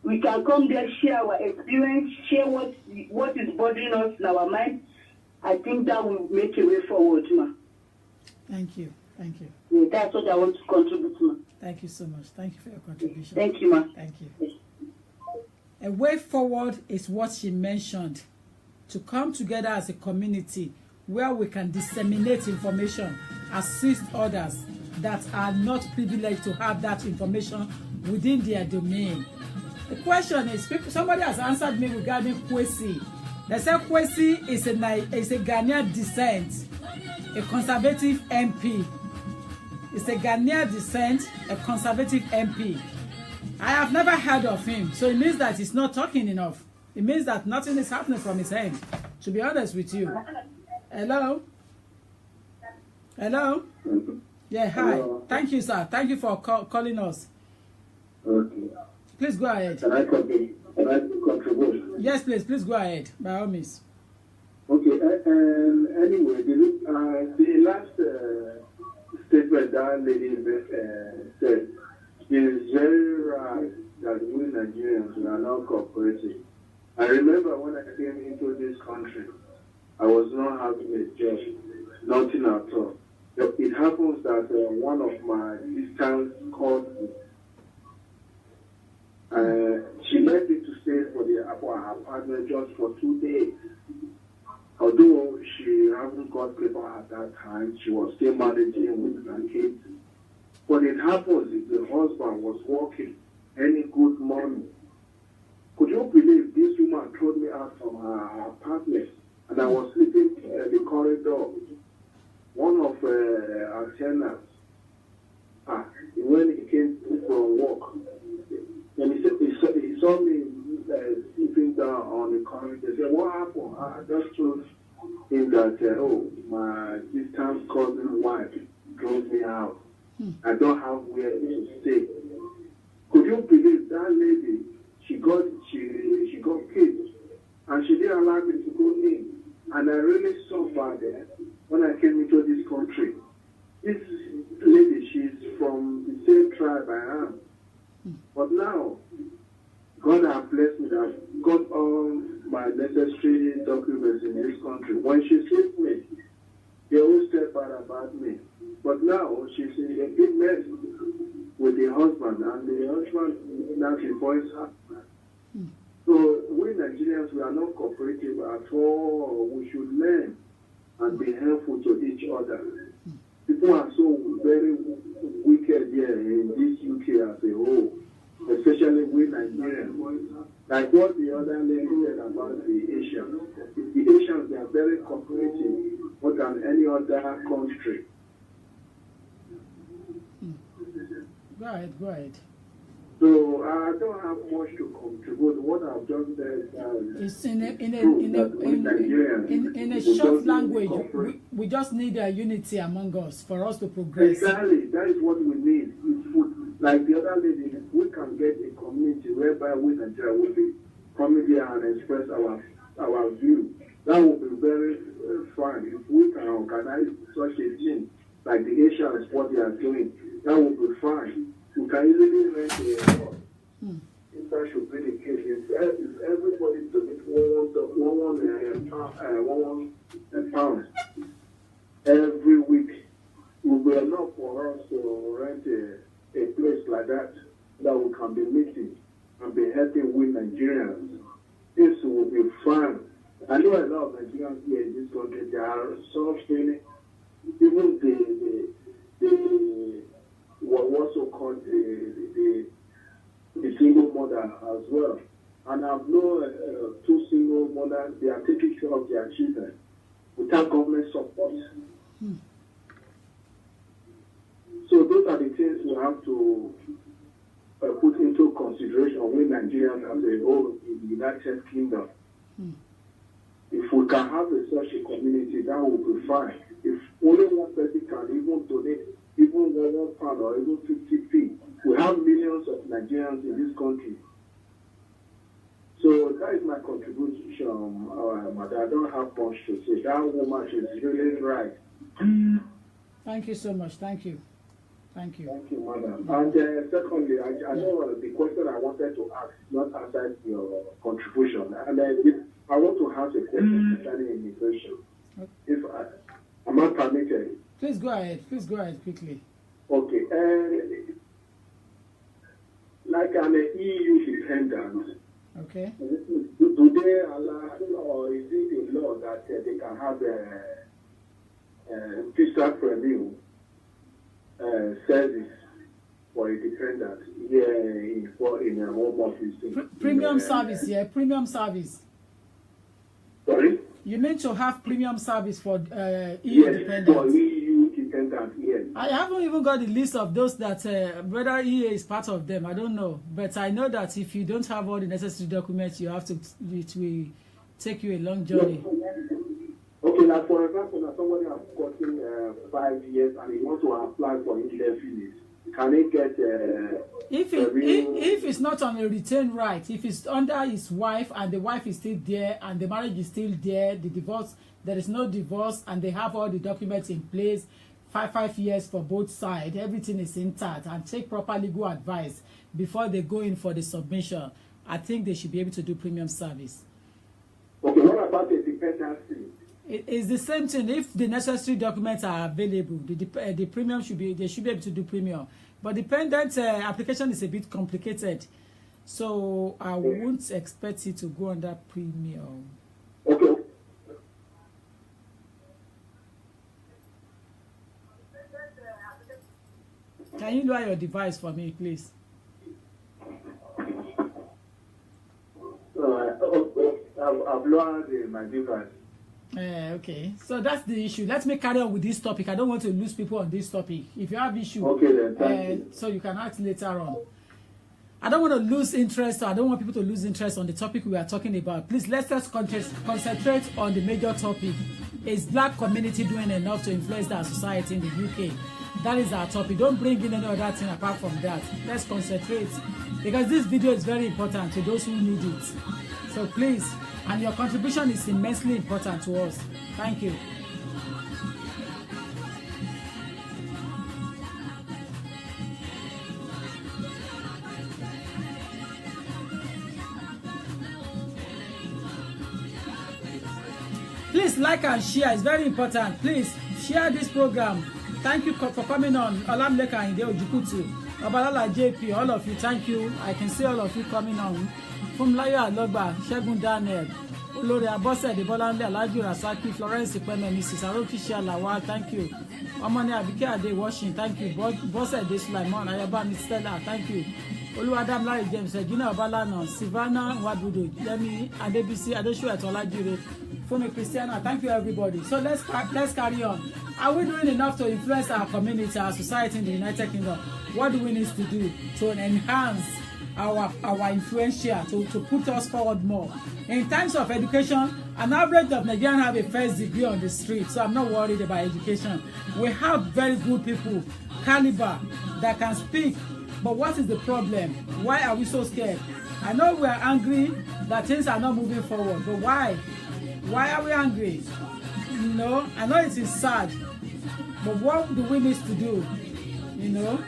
we can come there, share our experience, share what is bothering us in our mind. I think that will make a way forward, ma.
Thank you. Thank you.
Yeah, that's what I want to contribute, ma.
Thank you so much. Thank you for your contribution.
Thank you, ma.
Thank you. A way forward is what she mentioned, to come together as a community where we can disseminate information, assist others that are not privileged to have that information within their domain. The question is, somebody has answered me regarding Kwesi. They said Kwesi is a Ghanaian descent, a conservative MP. It's a Ghanaian descent, a conservative MP. I have never heard of him, so it means that he's not talking enough. It means that nothing is happening from his end, to be honest with you. Hello? Hello? Yeah, hi. Hello. Thank you, sir. Thank you for calling us.
Okay.
Please go ahead.
Can I contribute?
Yes, please. Please go ahead, by all means.
Okay. Anyway, the last statement that lady said is very right that we Nigerians are not cooperating. I remember when I came into this country, I was not having a job, nothing at all. It happens that one of my sisters called me. She let me to stay for her apartment just for 2 days. Although she hadn't got paper at that time, she was still managing with her kids. But it happens if the husband was working any good money. Could you believe this woman threw me out from her apartment and I was sleeping in the corridor? One of our tenants, when he came from work, and he saw me sleeping down on the corridor. They said, what happened? I just told him that, my distant cousin wife drove me out. I don't have where to stay. Could you believe that lady? She got kids, and she didn't allow me to go in. And I really suffered there when I came into this country. This lady, she's from the same tribe I am. But now, God has blessed me. I've got all my necessary documents in this country. When she sees me, they always step out about me. But now, she's in a big mess with the husband, and the husband now divorced her. So we Nigerians, we are not cooperative at all. We should learn and be helpful to each other. People are so very wicked here in this UK as a whole, especially we Nigerians. Like what the other lady said about the Asians. The Asians, they are very cooperative more than any other country.
Go ahead.
So I don't have much to contribute. What I've just said
it's in a short language. We just need a unity among us for us to progress.
Exactly, that is what we need. Like the other lady, we can get a community whereby we Nigeria will be coming here and express our view. That would be very fine if we can organize such a thing like the Asians, what they are doing. That would be fine. You can easily rent a house. If that should be the case, if everybody donates one pound every week, it will be enough for us to rent a place like that we can be meeting and be helping with Nigerians. This will be fun. I know a lot of Nigerians here in this country, they are suffering. Even the what also called the single mother as well. And I've known 2 single mothers, they are taking care of their children without government support. So those are the things we have to put into consideration when Nigerians as a whole in the United Kingdom. If we can have such a community, that would be fine. If only one person can even donate even £1 or even 50p, we have millions of Nigerians in this country. So that is my contribution, Madam. I don't have much to say. That woman is really right.
Thank you so much. Thank you.
Thank you, Madam. And secondly, I know the question I wanted to ask not answered your contribution. And I want to ask a question concerning immigration. If am I permitted?
Please go ahead quickly.
Okay. Like I'm an EU dependent.
Okay.
Do they allow, or is it a law that they can have a visa premium service for a dependent here in a home office?
Premium service, yeah. Premium service.
Sorry?
You mean to have premium service for EU dependents?
For EU dependents, yes.
I haven't even got the list of those that whether EU is part of them. I don't know, but I know that if you don't have all the necessary documents, you have to. It will take you a long journey.
Okay, like for example, now somebody has gotten 5 years and he wants to apply for indefinite. Can he get
if it's not on a retained right, if it's under his wife and the wife is still there and the marriage is still there, the divorce, there is no divorce, and they have all the documents in place, 5 years for both sides, everything is intact, and take proper legal advice before they go in for the submission, I think they should be able to do premium service.
Okay, what about the dependency?
It's the same thing. If the necessary documents are available, the premium they should be able to do premium. But dependent application is a bit complicated, so I won't expect it to go under premium.
Okay.
Can you lower your device for me, please?
I've lowered my device.
Okay, so that's the issue. Let me carry on with this topic. I don't want to lose people on this topic. If you have issue,
okay, then, thank you.
So you can ask later on. I don't want to lose interest, or I don't want people to lose interest on the topic we are talking about. Please, let's just concentrate on the major topic. Is black community doing enough to influence our society in the UK? That is our topic. Don't bring in any other thing apart from that. Let's concentrate, because this video is very important to those who need it. So please, and your contribution is immensely important to us. Thank you. Please like and share. It's very important. Please share this program. Thank you for coming on. Olamleka Inde Ojukutu, Obalala JP, all of you, thank you. I can see all of you coming on. Funmilayo Alogba, Segun Daniel, Olori Abosede Bolanle, Alhaji Rasaki, Florence Ipeme, Mrs. Arokisha Lawal, thank you. Omoni Abike Ade Washington, thank you. Bosede Sulaiman, Ayaba Stella, thank you. Oluwadam Larry James, Gina Obalana, Sivana Wadudu, Yemi Adebisi, Adeshu Etolajire, Fumi Christiana, thank you everybody. So let's carry on. Are we doing enough to influence our community, our society in the United Kingdom? What do we need to do to enhance our influential, to put us forward more? In terms of education, an average of Nigerians have a first degree on the street, so I'm not worried about education. We have very good people, caliber, that can speak. But what is the problem? Why are we so scared? I know we are angry that things are not moving forward, but why? Why are we angry? You know, I know it is sad, but what do we need to do? You know?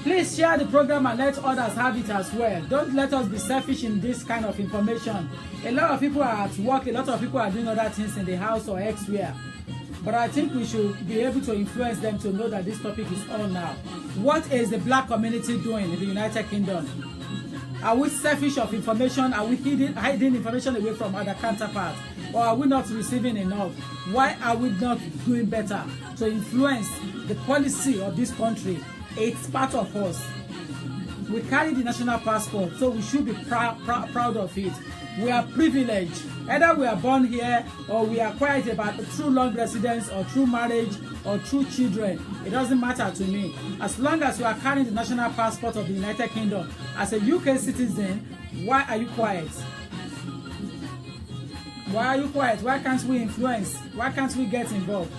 Please share the program and let others have it as well. Don't let us be selfish in this kind of information. A lot of people are at work, a lot of people are doing other things in the house or elsewhere. But I think we should be able to influence them to know that this topic is on now. What is the black community doing in the United Kingdom? Are we selfish of information? Are we hiding information away from other counterparts? Or are we not receiving enough? Why are we not doing better to influence the policy of this country? It's part of us. We carry the national passport, so we should be proud of it. We are privileged. Either we are born here or we are quiet about through long residence or through marriage or through children. It doesn't matter to me. As long as you are carrying the national passport of the United Kingdom as a UK citizen, why are you quiet? Why are you quiet? Why can't we influence? Why can't we get involved?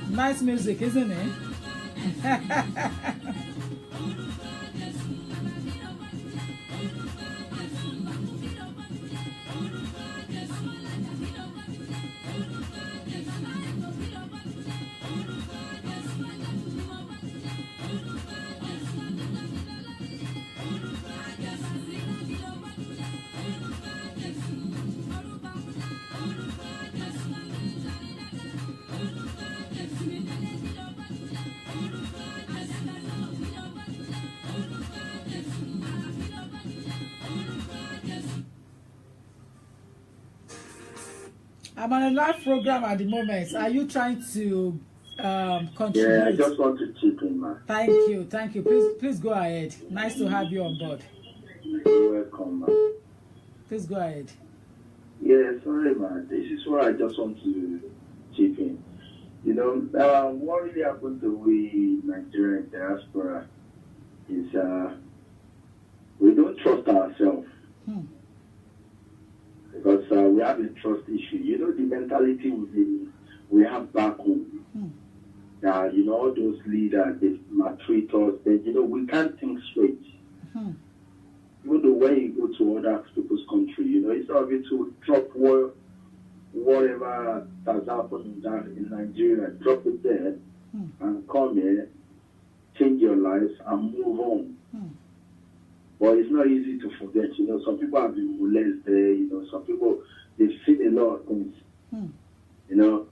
Nice music, isn't it? I'm on a live program at the moment. Are you trying to contribute?
Yeah, I just want to chip in, man.
Thank you. Please go ahead. Nice to have you on board.
You're welcome, man.
Please go ahead.
Yeah, sorry, man. This is what I just want to chip in. You know, what really happened to we Nigerian diaspora is we don't trust ourselves. Because we have a trust issue. You know, the mentality we have back home. You know, all those leaders, they maltreat us. You know, we can't think straight. Even though when you go to other people's country, you know, instead of you to drop whatever has happened in Nigeria, drop it there and come here, change your life and move on. But it's not easy to forget. You know, some people have been molested. You know, some people, they've seen a lot of things. You know,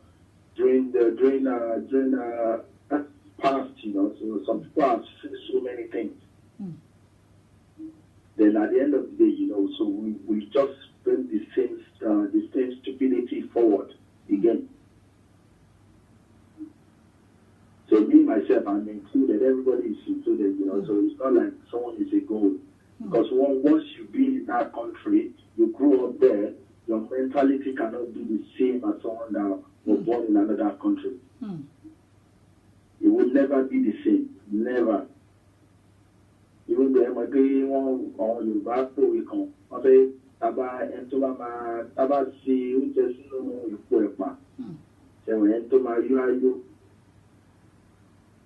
during past, you know, so some people have seen so many things. Then at the end of the day, you know, so we just bring the same the same stupidity forward again. So me, myself, I'm included. Everybody is included, you know. So it's not like someone is a goal. Because once you be in that country, you grow up there, your mentality cannot be the same as someone that was born in another country. It will never be the same. Never. Even though I'm agree on your back, we come. Okay, Taba and Toma, Taba see you just know you poor. So and Toma, you are you.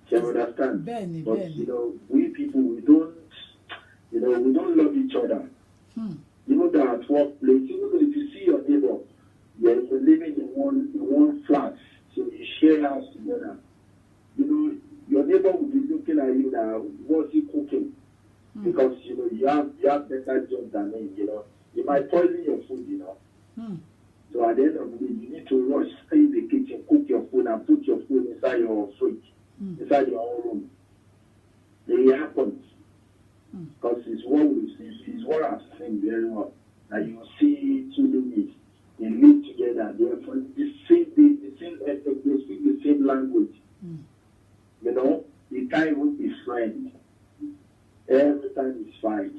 Can you understand?
Benny,
But
Benny.
you know, we people, we don't love each other. You know that at workplace, even though if you see your neighbor, you're living in one flat, so you share house together. You know, your neighbor will be looking at you now, what's he cooking? Because you know you have better job than me, you know. You might poison your food, you know. So at the end of the day, you need to rush, stay in the kitchen, cook your food and put your food inside your fridge, inside your own room. It happens. Because it's what I've seen very well. That you see two ladies, they live together, they're from the same ethnic, they speak the same language. You know, they can't even be friends. Every time it's fight,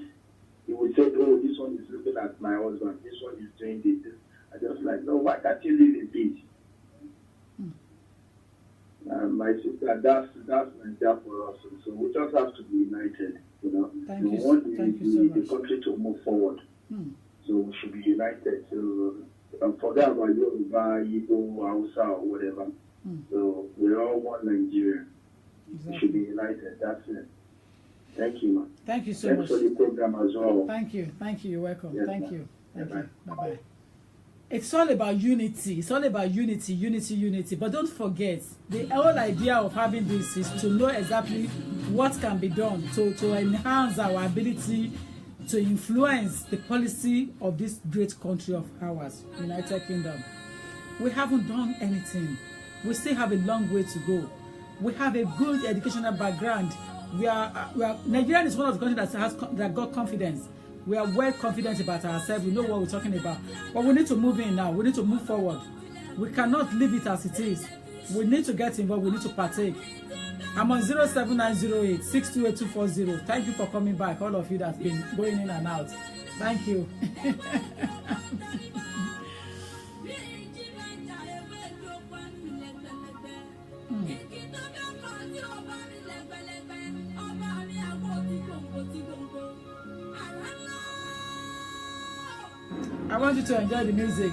he would say, oh, this one is looking at my husband, this one is doing this. I just like, no, why can't you live in peace? My sister, that's my job for us. So we just have to be united, you know. We want the country to move forward. So we should be united. So forget about Yoruba, Igbo, Hausa, or whatever. So we're all one Nigeria.
Exactly.
We should be united. That's it. Thank you, man.
Thank you so
Thanks
much.
for the program as well.
Thank you. You're welcome.
Yes,
Thank
ma'am.
you.
Bye-bye.
Bye-bye. It's all about unity. It's all about unity. But don't forget, the whole idea of having this is to know exactly what can be done to enhance our ability to influence the policy of this great country of ours, United Kingdom. We haven't done anything. We still have a long way to go. We have a good educational background. Nigeria is one of the countries that got confidence. We are well confident about ourselves. We know what we're talking about. But we need to move in now. We need to move forward. We cannot leave it as it is. We need to get involved. We need to partake. I'm on 07908 628240. Thank you for coming back, all of you that's been going in and out. Thank you. I want you to enjoy the music.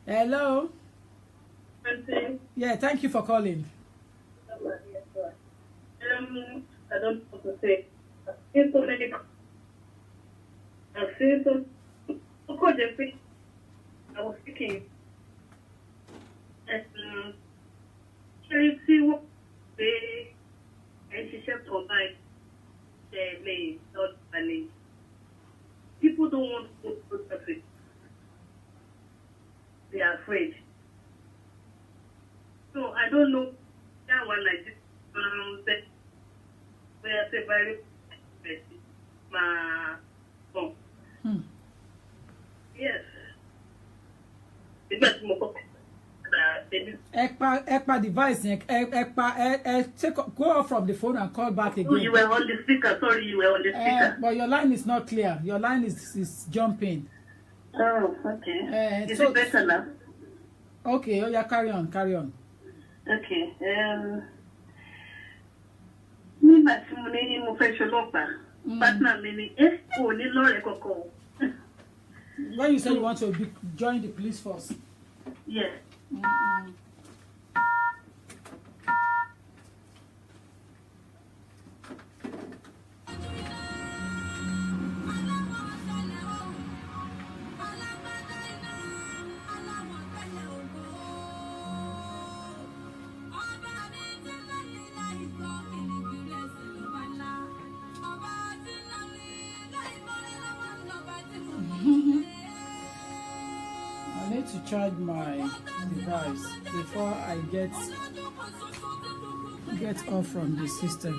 Hello. Yeah, thank you for calling.
I don't know what to say. I've seen so many. I was speaking. And charity work, and she said online. Not money. People don't want to go to the country. They are afraid. So I don't know that one like this. Where I say very my phone. Yes. The best more.
Ekpa device, take go off from the phone and call back again.
Oh, you were on the speaker. Sorry, you were on the speaker.
But your line is not clear. Your line is jumping.
Oh, okay. Is it better now?
Okay. Oh, yeah. Carry on.
Okay. Me masimuni mo fẹ́ ṣọlọ́pàá. Partner mi ni kò ní lọ́rẹ̀ kankan.
When you say you want to join the police force.
Yeah.
To charge my device before I get off from the system.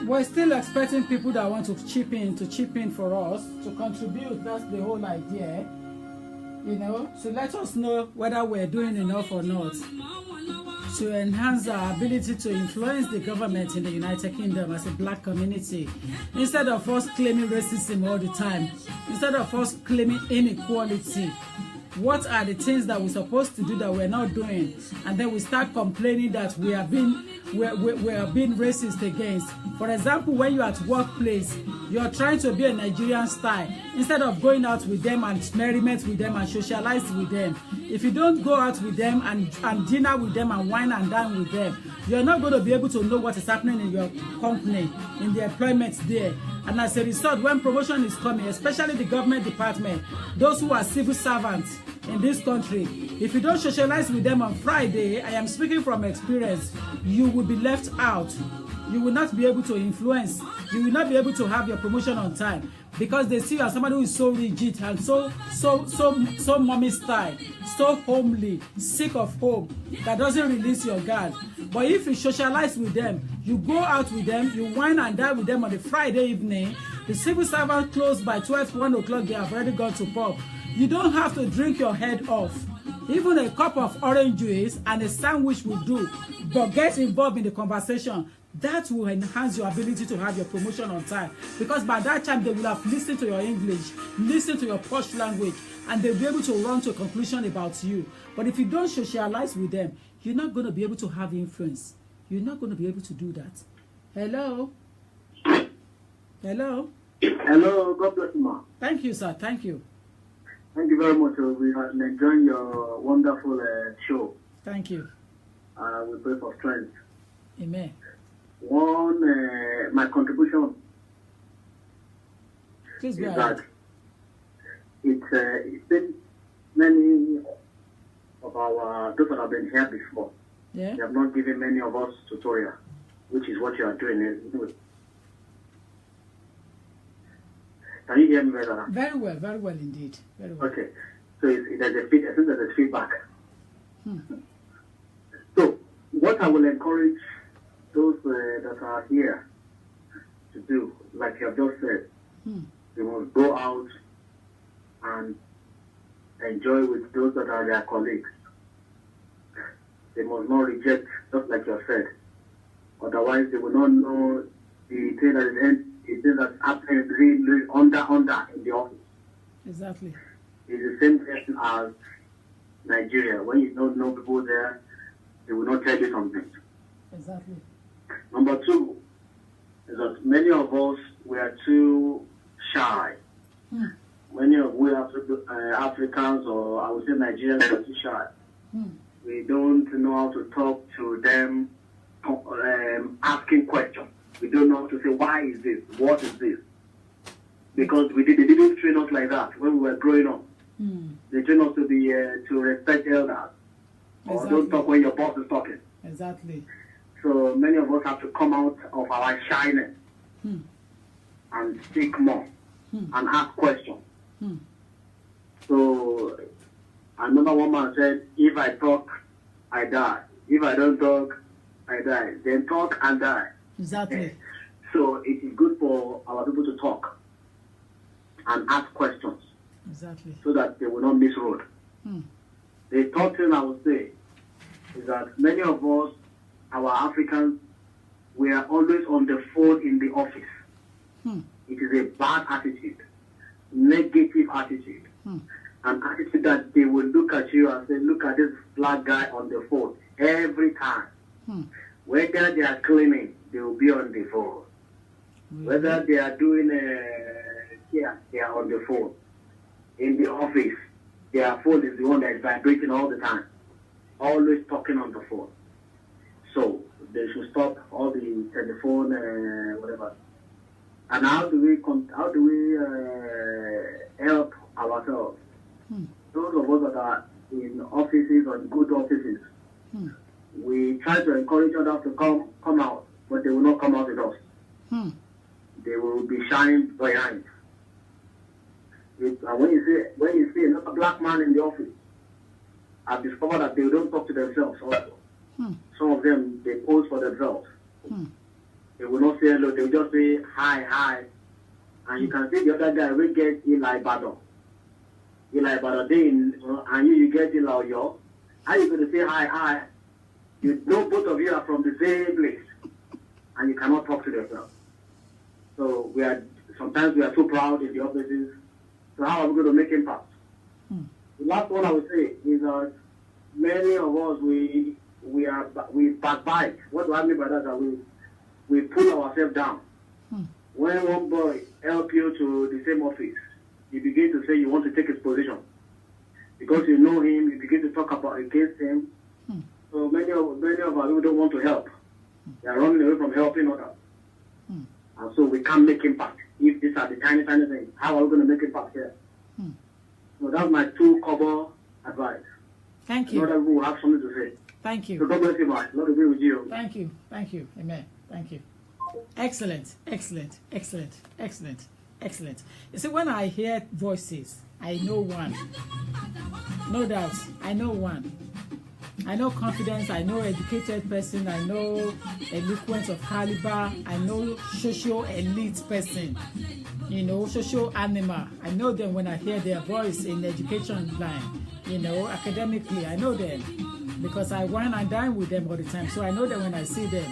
We're still expecting people that want to chip in for us, to contribute. That's the whole idea. You know, so let us know whether we're doing enough or not to enhance our ability to influence the government in the United Kingdom as a black community. Instead of us claiming racism all the time, instead of us claiming inequality, what are the things that we're supposed to do that we're not doing? And then we start complaining that we are being racist against. For example, when you're at workplace, you're trying to be a Nigerian style. Instead of going out with them and merriment with them and socialize with them, if you don't go out with them and dinner with them and wine and dine with them, you're not going to be able to know what is happening in your company, in the employment there. And as a result, when promotion is coming, especially the government department, those who are civil servants in this country, if you don't socialize with them on Friday, I am speaking from experience, you will be left out. You will not be able to influence. You will not be able to have your promotion on time because they see you as somebody who is so rigid and so mommy style, so homely, sick of home, that doesn't release your guard. But if you socialize with them, you go out with them, you wine and dine with them on the Friday evening, the civil servant closed by 12, 1 o'clock, they have already gone to pub. You don't have to drink your head off. Even a cup of orange juice and a sandwich will do. But get involved in the conversation. That will enhance your ability to have your promotion on time. Because by that time, they will have listened to your English, listened to your posh language, and they'll be able to run to a conclusion about you. But if you don't socialize with them, you're not going to be able to have influence. You're not going to be able to do that. Hello? Hello?
Hello, God bless you, ma.
Thank you, sir. Thank you.
Thank you very much. We are enjoying your wonderful show.
Thank you.
We pray for strength.
Amen.
My contribution
Please
is
go
that
ahead.
it's been many of our those that have been here before.
Yeah.
They have not given many of us tutorial, which is what you are doing. Can you hear me better?
Very well indeed. Very well.
Okay. So I think there's a feedback. So what I will encourage those that are here to do, like you have just said, they must go out and enjoy with those that are their colleagues. They must not reject, just like you have said. Otherwise, they will not know the thing that's happening really under in the office.
Exactly.
It's the same thing as Nigeria. When you don't know people there, they will not tell you something.
Exactly.
Number two is that many of us were too shy. Many of we Africans, or I would say Nigerians, are too shy. We don't know how to talk to them, asking questions. We don't know how to say, why is this? What is this? Because they didn't train us like that when we were growing up. They train us to respect elders. Or don't talk when your boss is talking.
Exactly.
So many of us have to come out of our shyness and speak more and ask questions. So another woman said, if I talk, I die. If I don't talk, I die. Then talk and die.
Exactly.
So it is good for our people to talk and ask questions.
Exactly.
So that they will not miss road. The third thing I would say is that many of us, our Africans, we are always on the phone in the office. It is a bad attitude, negative attitude, an attitude that they will look at you and say, look at this black guy on the phone every time. Whether they are cleaning, they will be on the phone. Whether they are doing they are on the phone. In the office, their phone is the one that is vibrating all the time. Always talking on the phone. So they should stop all the telephone, whatever. And how do we help ourselves? Those of us that are in offices or good offices, we try to encourage others to come out, but they will not come out with us. They will be shying behind. And when you see another black man in the office, I've discovered that they don't talk to themselves also. Some of them, they pose for themselves.
They will not say hello. They will just say hi, hi. And you can see the other guy will get Eli Badon. Eli Badon, and you get Eli Oyo. How you going to say hi, hi? You know both of you are from the same place. And you cannot talk to yourself. So sometimes we are so proud in the offices. So how are we going to make impact? The last one I would say is that many of us, we backbite. What do I mean by that? That we pull ourselves down. When one boy helps you to the same office, you begin to say you want to take his position. Because you know him, you begin to talk about against him. So many of our people don't want to help. They are running away from helping others. And so we can't make impact. If these are the tiny things, how are we going to make impact here? So that's my 2 cover advice.
Thank you.
Not everyone will have something to say.
Thank you.
So God bless you, man. Lord agree with you.
Thank you. Thank you. Amen. Thank you. Excellent. Excellent. Excellent. Excellent. Excellent. You see, when I hear voices, I know one. No doubt. I know one. I know confidence. I know educated person. I know eloquence of caliber. I know social elite person. You know, social animal. I know them when I hear their voice in the education line. You know, academically, I know them because I wine and dine with them all the time. So I know them when I see them.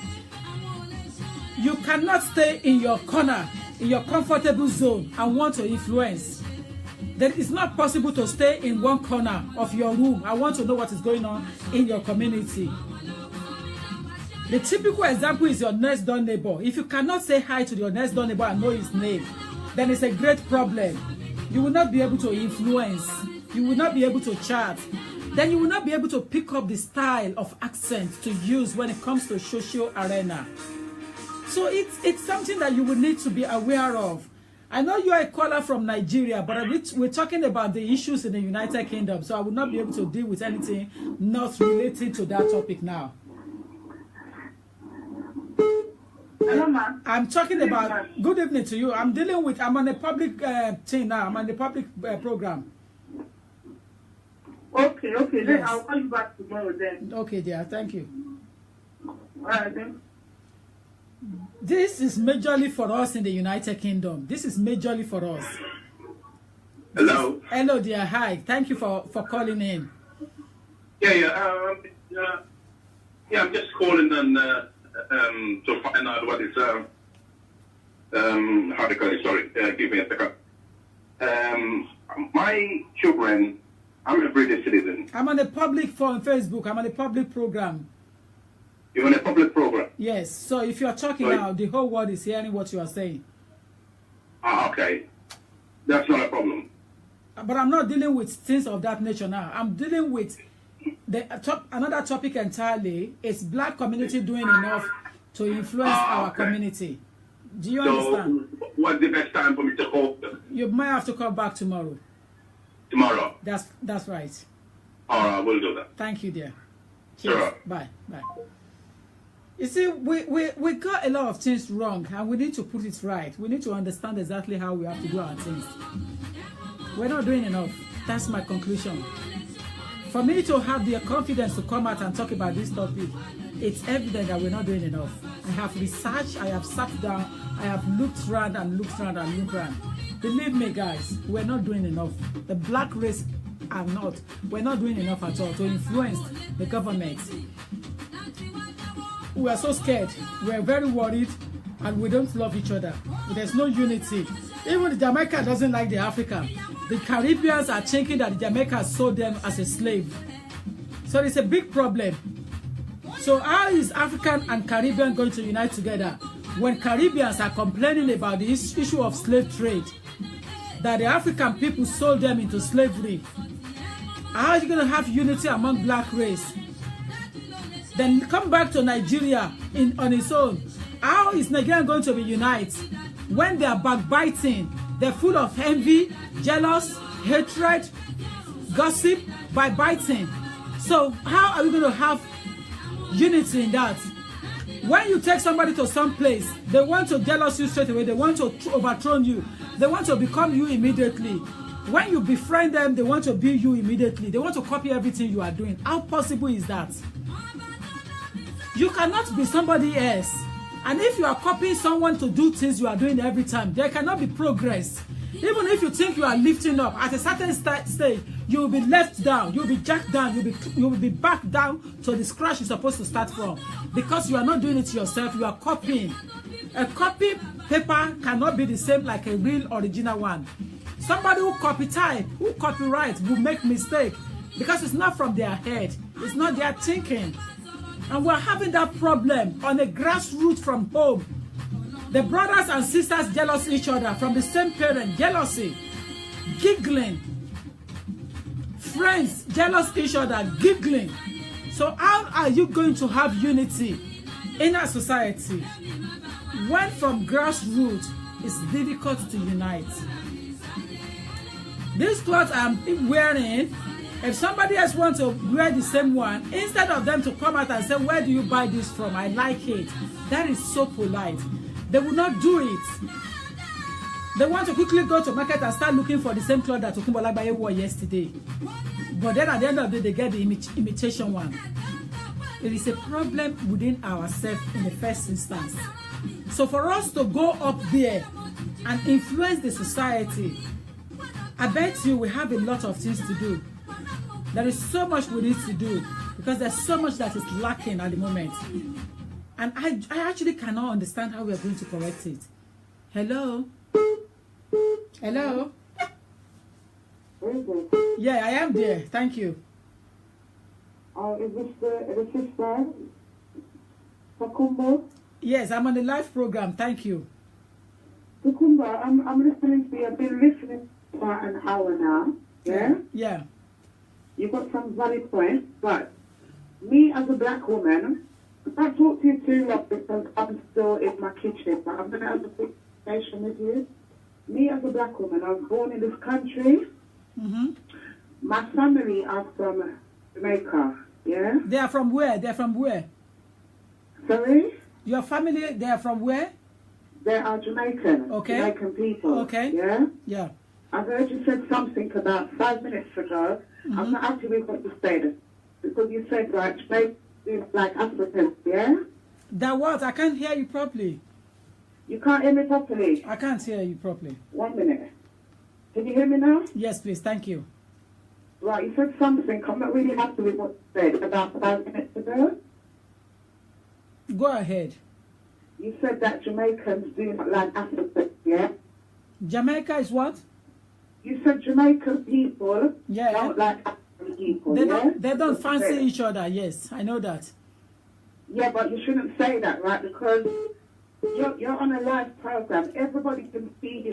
You cannot stay in your corner, in your comfortable zone, and want to influence. Then it's not possible to stay in one corner of your room. I want to know what is going on in your community. The typical example is your next door neighbor. If you cannot say hi to your next door neighbor and know his name, then it's a great problem. You will not be able to influence. You will not be able to chat. Then you will not be able to pick up the style of accent to use when it comes to social arena. So it's something that you will need to be aware of. I know you are a caller from Nigeria, but we're talking about the issues in the United Kingdom, so I will not be able to deal with anything not related to that topic now.
Hello, ma'am.
I'm talking about, good evening to you. I'm on a public thing now. I'm on the public program.
Okay,
Yes.
then I'll call you back tomorrow then.
Okay, dear, thank you.
All right, then.
This is majorly for us in the United Kingdom. This is majorly for us.
Hello.
Hello, dear. Hi. Thank you for calling in.
Yeah. I'm just calling and to find out what is how to call it. Sorry, give me a second. My children, I'm a British citizen.
I'm on a public phone, Facebook. I'm on a public program.
You're on a public program?
Yes. So if you're talking now, the whole world is hearing what you are saying.
Okay. That's not a problem.
But I'm not dealing with things of that nature now. I'm dealing with another topic entirely. Is black community doing enough to influence our community? Do you understand?
What's the best time for me to call?
You might have to call back tomorrow.
Tomorrow?
That's right.
All right, we'll do that.
Thank you, dear. Cheers.
Sure.
Bye. You see, we got a lot of things wrong, and we need to put it right. We need to understand exactly how we have to do our things. We're not doing enough. That's my conclusion. For me to have the confidence to come out and talk about this topic, it's evident that we're not doing enough. I have researched, I have sat down, I have looked around and looked around and looked around. Believe me, guys, we're not doing enough. The black race we're not doing enough at all to influence the government. We are so scared. We are very worried, and we don't love each other. There's no unity. Even the Jamaica doesn't like the African. The Caribbeans are thinking that the Jamaicans sold them as a slave. So it's a big problem. So how is African and Caribbean going to unite together when Caribbeans are complaining about the issue of slave trade, that the African people sold them into slavery? How are you going to have unity among black race? Then come back to Nigeria on its own. How is Nigeria going to be united when they are backbiting? They're full of envy, jealous, hatred, gossip, backbiting. So how are we going to have unity in that? When you take somebody to some place, they want to jealous you straight away. They want to overthrow you. They want to become you immediately. When you befriend them, they want to be you immediately. They want to copy everything you are doing. How possible is that? You cannot be somebody else And if you are copying someone to do things you are doing every time, there cannot be progress. Even if you think you are lifting up, at a certain stage, you will be left down, you will be jacked down, you will be back down to the scratch you're supposed to start from. Because you are not doing it yourself, you are copying. A copy paper cannot be the same like a real original one. Somebody who copy type, who copyright will make mistake because it's not from their head, it's not their thinking. And we're having that problem on a grassroots from home. The brothers and sisters jealous each other from the same parent, jealousy, giggling. Friends jealous each other, giggling. So how are you going to have unity in our society when from grassroots it's difficult to unite? These clothes I'm wearing, if somebody else wants to wear the same one, instead of them to come out and say, where do you buy this from? I like it. That is so polite. They will not do it. They want to quickly go to market and start looking for the same cloth that Tokunbo Lagbaye wore yesterday. But then at the end of the day, they get the imitation one. It is a problem within ourselves in the first instance. So for us to go up there and influence the society, I bet you we have a lot of things to do. There is so much we need to do because there's so much that is lacking at the moment. And I actually cannot understand how we are going to correct it. Hello? Hello? Yeah, I am there. Thank you.
Is this the sister? Tokunbo?
Yes, I'm on the live program. Thank you.
Tokunbo, I'm listening to you. I've been listening for an hour now. Yeah?
Yeah.
You've got some valid points, but me as a black woman, I talk to you too long because I'm still in my kitchen, but I'm going to have a quick conversation with you. Me as a black woman, I was born in this country.
Mm-hmm.
My family are from Jamaica, yeah?
They are from where? They're from where?
Sorry?
Your family, they are from where?
They are Jamaican.
Okay.
Jamaican people.
Okay.
Yeah?
Yeah.
I heard you said something about 5 minutes ago.
Mm-hmm.
I'm not happy with what you said. Because you said, right, Jamaica is like Africans, yeah?
That what? I can't hear you properly.
You can't hear me properly?
I can't hear you properly.
1 minute. Can you hear me now?
Yes, please. Thank you.
Right, you said something. I'm not really happy with what you said about 5 minutes ago.
Go ahead.
You said that Jamaicans do not like Africans, yeah?
Jamaica is what?
You said Jamaican people
Yeah.
don't like African people,
They
yeah?
don't fancy each other. Yes, I know that.
Yeah, but you shouldn't say that, right? Because you're on a live program. Everybody can see you.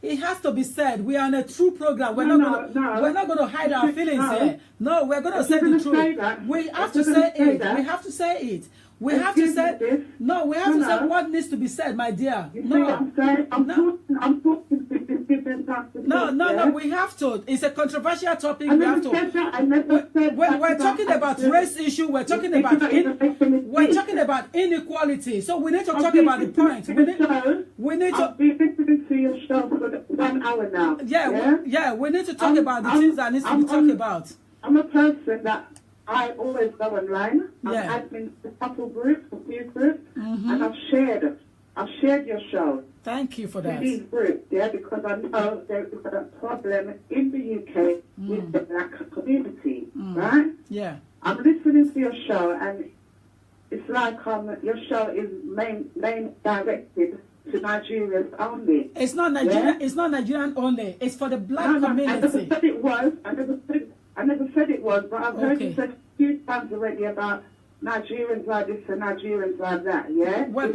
It has to be said. We are on a true program. We're not going to hide our feelings here. No, we're going to say the truth. We have to say it. We have to say it. We have to say no. We have to say what needs to be said, my dear. No,
I'm talking to different types of
no. We have to. It's a controversial topic.
I
We have to. We're talking about race issue. We're talking about inequality. So we need to talk about the point. We need to.
I've been listening to your show for 1 hour now.
Yeah. We need to talk about the things that needs to be talked about.
I'm a person that I always go online.
Yeah.
I've been in a couple groups, a few groups,
Mm-hmm.
and I've shared your show.
Thank you for
To
that.
these groups, yeah, because I know there is a problem in the UK with the black community, right?
Yeah.
I'm listening to your show, and it's like your show is main directed to Nigerians only.
It's not Nigerian. Yeah? It's not Nigerian only. It's for the black community.
I never said it was. I never said it was, but I've heard you said a few times already about Nigerians like this and Nigerians like that, yeah?
Well,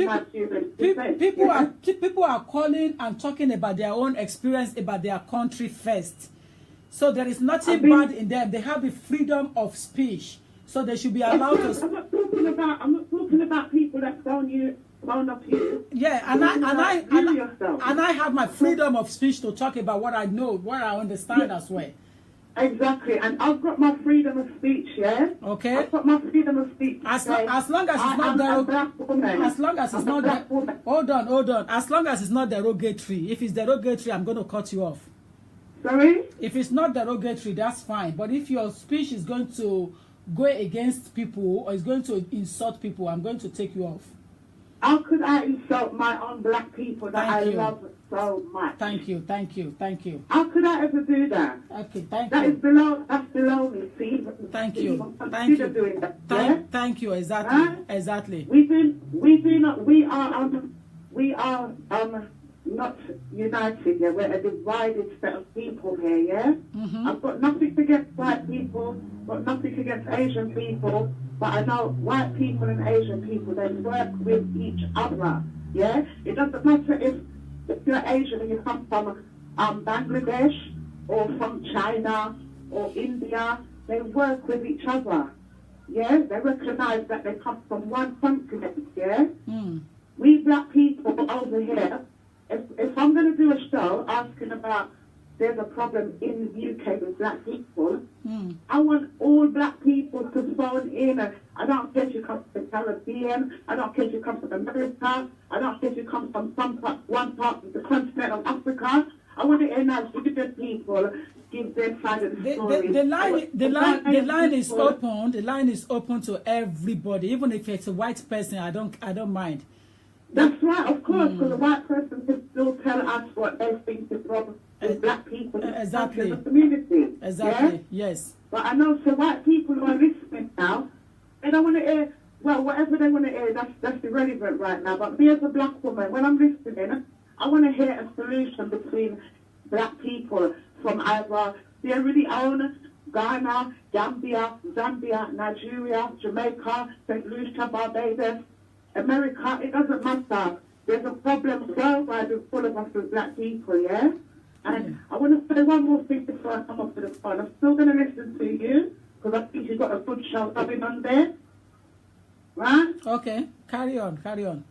people are calling and talking about their own experience, about their country first. So there is nothing bad in them. They have the freedom of speech. So they should be allowed to...
I'm not talking about people that phone up here.
Yeah, and I have my freedom of speech to talk about what I know, what I understand as well.
Exactly, and I've got my freedom of speech, yeah?
Okay.
I've got my freedom of speech.
As long as it's not derogatory. As long as it's not hold on. As long as it's not derogatory. If it's derogatory, I'm going to cut you off.
Sorry?
If it's not derogatory, that's fine. But if your speech is going to go against people or is going to insult people, I'm going to take you off.
How could I insult my own black people that I love so much?
Thank you.
How could I ever do that?
Okay,
That's below me. See?
Thank you.
Doing that.
Thank you. Exactly.
Huh?
Exactly.
We are not united. Yeah, we're a divided set of people here. Yeah.
Mm-hmm.
I've got nothing against white people, got nothing against Asian people, but I know white people and Asian people, they work with each other. Yeah. It doesn't matter if you're Asian and you come from Bangladesh or from China or India. They work with each other. Yeah. They recognize that they come from one continent. Yeah.
Mm.
We black people over here, if I'm going to do a show asking about there's a problem in the UK with black people, I want all black people to phone in. I don't care if you come from the Caribbean, I don't care if you come from America, I don't care if you come from one part of the continent of Africa. I want to hear now different people give their side of the story.
The line is open. The line is open to everybody, even if it's a white person. I don't mind.
That's right, of course, because a white person can still tell us what they think is wrong with black people
exactly.
in the community.
Exactly,
yeah?
Yes.
But I know for white people who are listening now, they don't want to hear, well, whatever they want to hear, that's irrelevant right now. But me as a black woman, when I'm listening, I want to hear a solution between black people from either Sierra Leone, Ghana, Gambia, Zambia, Nigeria, Jamaica, St. Lucia, Barbados, America. It doesn't matter. There's a problem worldwide with all of us as black people, yeah? And I want to say one more thing before I come up to the phone. I'm still going to listen to you because I think you've got a good show coming on there. Right?
Okay. Carry on.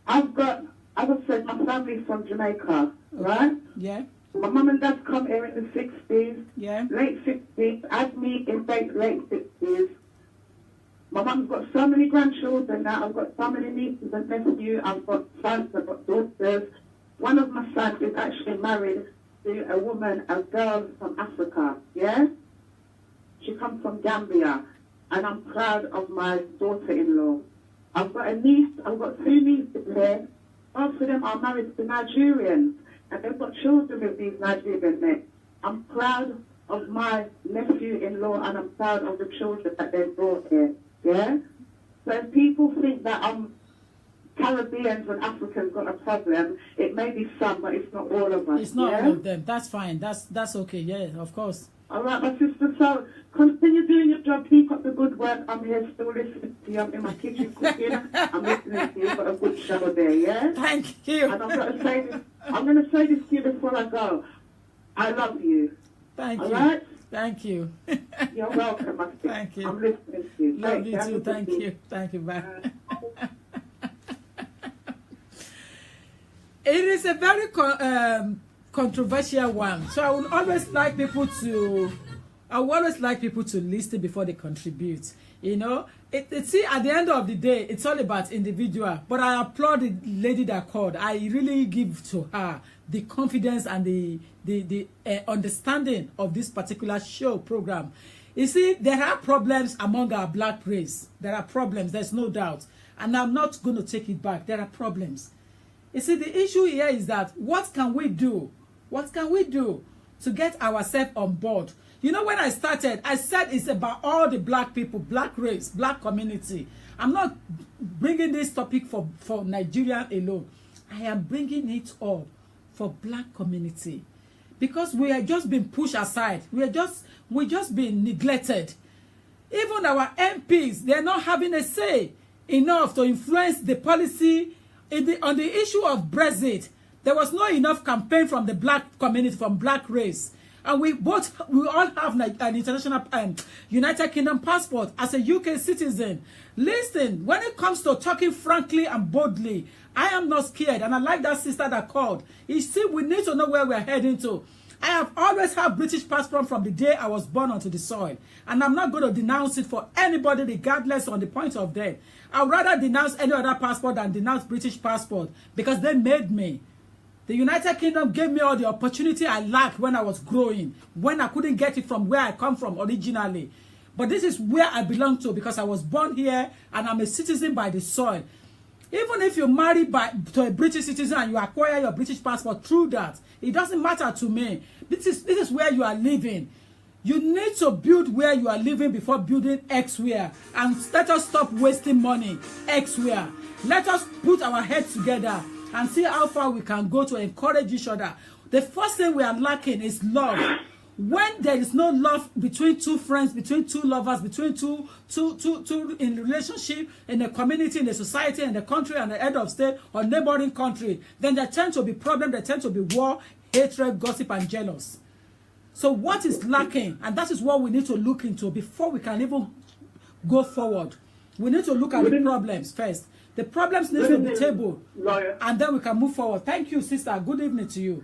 I've got, as I said, my family's from Jamaica, right?
Yeah.
My mum and dad come here in the 60s,
Yeah.
late 60s, as me in late 60s. My mum's got so many grandchildren now. I've got so many nieces and nephews. I've got sons, I've got daughters. One of my sons is actually married to a girl from Africa, yeah? She comes from Gambia, and I'm proud of my daughter-in-law. I've got two nieces here. Both of them are married to Nigerians, and they've got children with these Nigerian men. I'm proud of my nephew-in-law, and I'm proud of the children that they've brought here. Yeah? So if people think that Caribbeans and Africans got a problem, it may be some, but it's not all of us.
It's not all of them. That's fine. That's okay. Yeah, of course.
All right, my sister. So continue doing your job. Keep up the good work. I'm here still listening to you. I'm in my kitchen cooking. I'm listening to you. You've got a good show there, yeah?
Thank you.
And I'm going to say this to you before I go. I love you.
Thank
all
you.
Right?
Thank you.
You're welcome, my sister.
Thank you.
I'm listening to you.
Love you too. Thank you. Thank you. Bye. It is a very controversial one. So I would always like people to listen before they contribute. You know, see, at the end of the day, it's all about individual. But I applaud the lady that called. I really give to her the confidence and the understanding of this particular program. You see, there are problems among our black race. There are problems, there's no doubt. And I'm not going to take it back. There are problems. You see, the issue here is that what can we do? What can we do to get ourselves on board? You know, when I started, I said it's about all the black people, black race, black community. I'm not bringing this topic for Nigeria alone. I am bringing it up for black community. Because we are just being pushed aside. We just been neglected. Even our MPs, they're not having a say enough to influence the policy on the issue of Brexit. There was not enough campaign from the black community, from black race. And we all have an international United Kingdom passport as a UK citizen. Listen, when it comes to talking frankly and boldly, I am not scared. And I like that sister that called. You see, we need to know where we're heading to. I have always had British passport from the day I was born onto the soil. And I'm not going to denounce it for anybody regardless on the point of death. I'd rather denounce any other passport than denounce British passport because they made me. The United Kingdom gave me all the opportunity I lacked when I was growing, when I couldn't get it from where I come from originally. But this is where I belong to because I was born here and I'm a citizen by the soil. Even if you marry to a British citizen and you acquire your British passport through that, it doesn't matter to me. This is where you are living. You need to build where you are living before building elsewhere. And let us stop wasting money elsewhere. Let us put our heads together and see how far we can go to encourage each other. The first thing we are lacking is love. When there is no love between two friends, between two lovers, between two in relationship, in the community, in the society, in the country, and the head of state or neighboring country, then there tend to be problems, there tend to be war, hatred, gossip, and jealous. So what is lacking? And that is what we need to look into before we can even go forward. We need to look at the problems first. The problems need to be tabled, and then we can move forward. Thank you, sister. Good evening to you.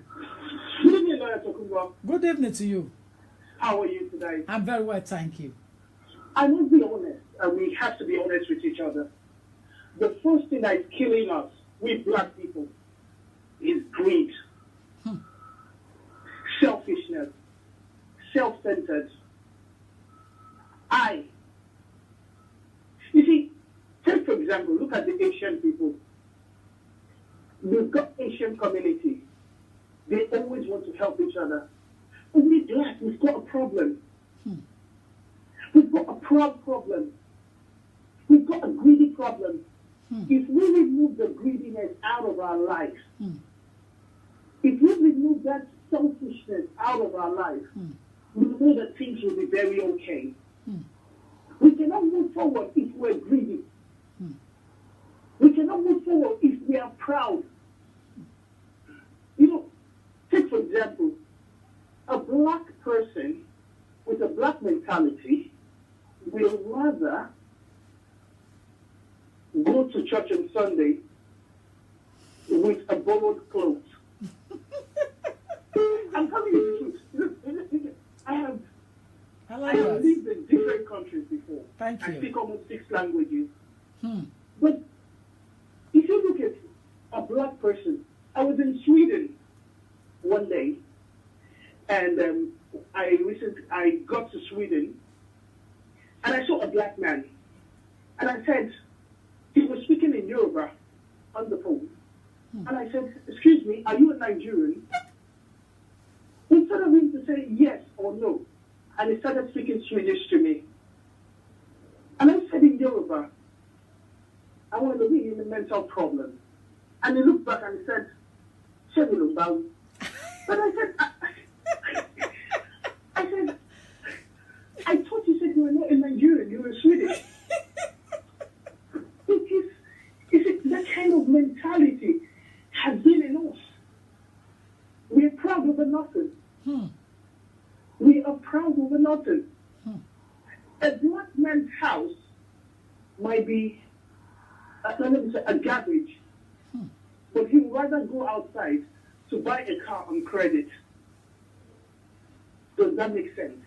Good evening, Lawyer Tokunbo.
Good evening to you.
How are you today?
I'm very well, thank you.
I must be honest, and we have to be honest with each other. The first thing that is killing us, we black people, is greed, selfishness, self-centered. You see, take for example, look at the Asian people. We've got Asian community. They always want to help each other. But we black, we've got a problem. We've got a proud problem. We've got a greedy problem. If we remove the greediness out of our life, if we remove that selfishness out of our life, we know that things will be very okay. We cannot move forward if we're greedy. We cannot move forward if we are proud. You know, take for example, a black person with a black mentality will rather go to church on Sunday with a borrowed clothes. I'm telling you the truth. I have lived in different countries before.
Thank you.
I speak almost 6 languages. But if you look at a black person, I was in Sweden one day, and I got to Sweden, and I saw a black man, and I said, he was speaking in Yoruba on the phone, and I said, excuse me, are you a Nigerian? Instead of him to say yes or no, and he started speaking Swedish to me. And I said in Yoruba, I want to be in a mental problem. And he looked back and he said, Shemilumbawi. But I said, I thought you said you were not a Nigerian, you were Swedish. That kind of mentality has been in us. We are proud over nothing. We are proud over nothing. A black man's house might be, let me say, a garbage, but he would rather go outside to buy a car on credit. Does that make sense?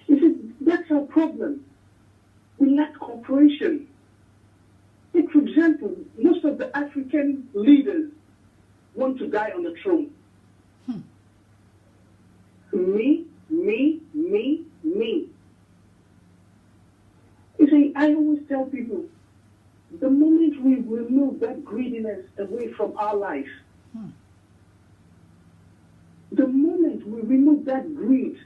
You see, that's our problem. We lack cooperation. Take, for example, most of the African leaders want to die on the throne. Me. You see, I always tell people, the moment we remove that greediness away from our life, the moment we remove that greed,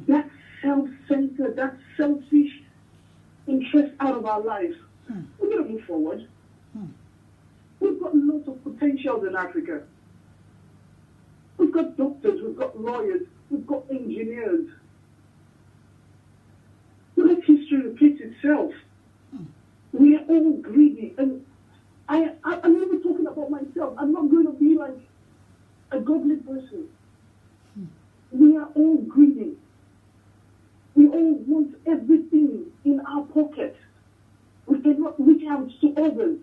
that self-centered, that selfish interest out of our lives, we're going to move forward. We've got lots of potentials in Africa. We've got doctors, we've got lawyers, we've got engineers. Let history repeat itself. We are all greedy. And I'm even talking about myself. I'm not going to be like a godly person. We are all greedy. We all want everything in our pocket. We cannot reach out to others.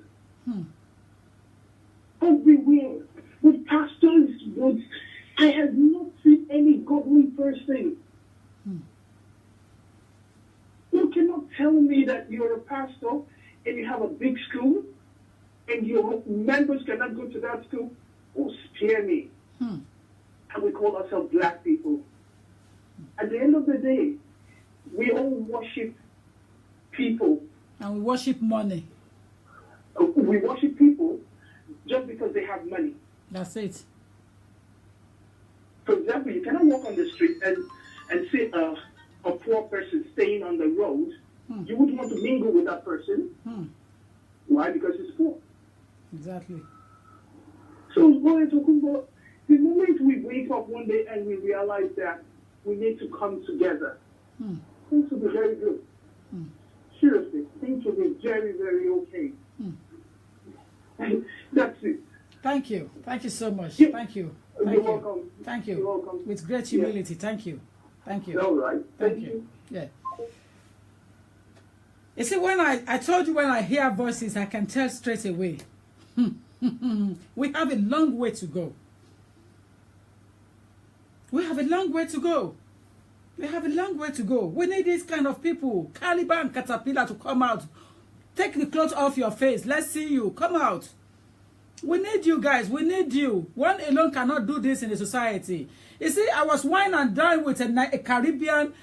Everywhere, with pastors, I have not seen any godly person. You cannot tell me that you're a pastor and you have a big school and your members cannot go to that school. Oh, spare me. And we call ourselves black people. At the end of the day, we all worship people.
And we worship money.
We worship people just because they have money.
That's it.
For example, you cannot walk on the street and see a poor person staying on the road. You wouldn't want to mingle with that person. Why? Because he's poor.
Exactly.
So what I'm talking about, the moment we wake up one day and we realize that we need to come together, things will be very good. Seriously, things will be very, very okay. That's it.
Thank you. Thank you so much.
Yeah.
Thank you.
You're
Thank you.
welcome.
Thank you.
You're welcome.
With great humility. Thank you. Thank you.
All right.
Thank you. Yeah. You see, when I told you when I hear voices, I can tell straight away. We have a long way to go. We have a long way to go. We have a long way to go. We need these kind of people, Caliber and Caterpillar, to come out. Take the clothes off your face. Let's see you. Come out. We need you guys. We need you. One alone cannot do this in the society. You see, I was wine and dine with a Caribbean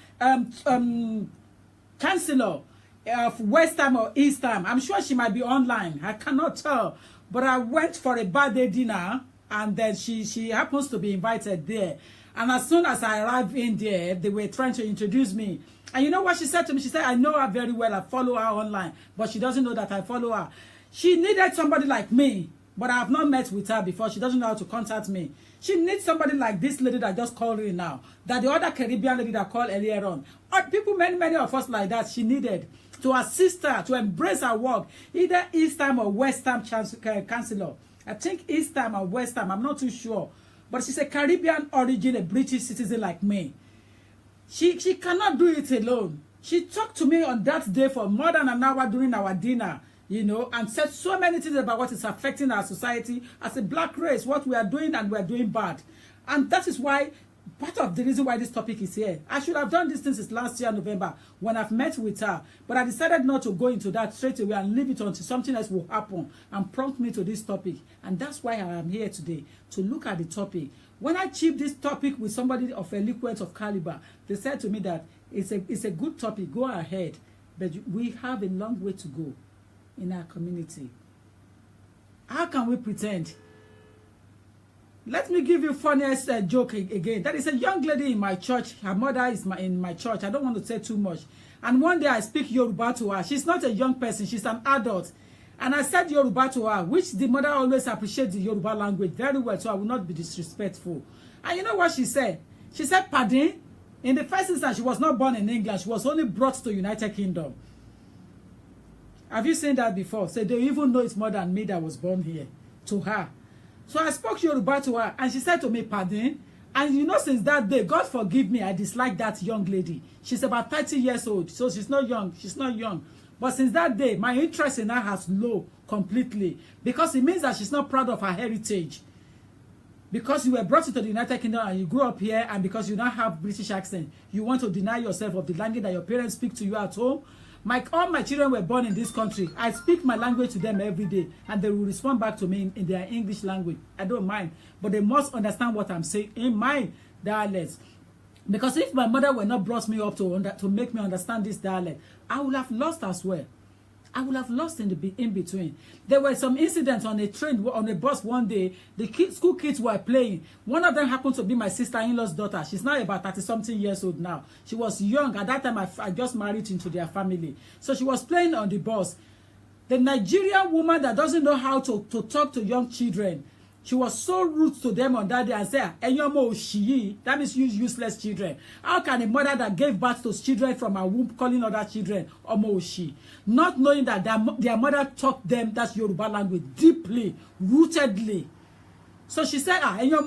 chancellor of West Ham or East Ham. I'm sure she might be online. I cannot tell. But I went for a birthday dinner, and then she happens to be invited there. And as soon as I arrived in there, they were trying to introduce me. And you know what she said to me? She said, I know her very well. I follow her online. But she doesn't know that I follow her. She needed somebody like me. But I have not met with her before. She doesn't know how to contact me. She needs somebody like this lady that just called in now. That the other Caribbean lady that called earlier on. Or people, many of us like that, she needed to assist her, to embrace her work. Either East Ham or West Ham Chancellor. I think East Ham or West Ham. I'm not too sure. But she's a Caribbean origin, a British citizen like me. She cannot do it alone. She talked to me on that day for more than an hour during our dinner, you know, and said so many things about what is affecting our society as a black race, what we are doing and we are doing bad. And that is why, part of the reason why this topic is here. I should have done this thing since last year, November, when I've met with her. But I decided not to go into that straight away and leave it until something else will happen and prompt me to this topic. And that's why I am here today, to look at the topic. When I chipped this topic with somebody of eloquence of caliber, they said to me that it's a good topic, go ahead. But we have a long way to go in our community. How can we pretend? Let me give you funniest joke again. That is a young lady in my church. Her mother is in my church. I don't want to say too much. And one day I speak Yoruba to her. She's not a young person. She's an adult. And I said Yoruba to her, which the mother always appreciates the Yoruba language very well, so I will not be disrespectful. And you know what she said? She said, pardon? In the first instance, she was not born in England. She was only brought to United Kingdom. Have you seen that before? So they even know it's more than me that was born here, to her. So I spoke Yoruba to her, and she said to me, pardon? And you know, since that day, God forgive me, I dislike that young lady. She's about 30 years old, so she's not young. She's not young. But since that day, my interest in her has low completely. Because it means that she's not proud of her heritage. Because you were brought into the United Kingdom and you grew up here, and because you don't have British accent, you want to deny yourself of the language that your parents speak to you at home. All my children were born in this country. I speak my language to them every day, and they will respond back to me in their English language. I don't mind. But they must understand what I'm saying in my dialect. Because if my mother were not brought me up to make me understand this dialect, I would have lost as well. I would have lost in between. There were some incidents on a train, on a bus one day. The school kids were playing. One of them happened to be my sister-in-law's daughter. She's now about 30-something years old now. She was young. At that time, I just married into their family. So she was playing on the bus. The Nigerian woman that doesn't know how to talk to young children, she was so rude to them on that day and said, that means use useless children. How can a mother that gave birth to children from her womb calling other children Omo-oshi? Not knowing that their mother taught them that Yoruba language deeply, rootedly. So she said, you know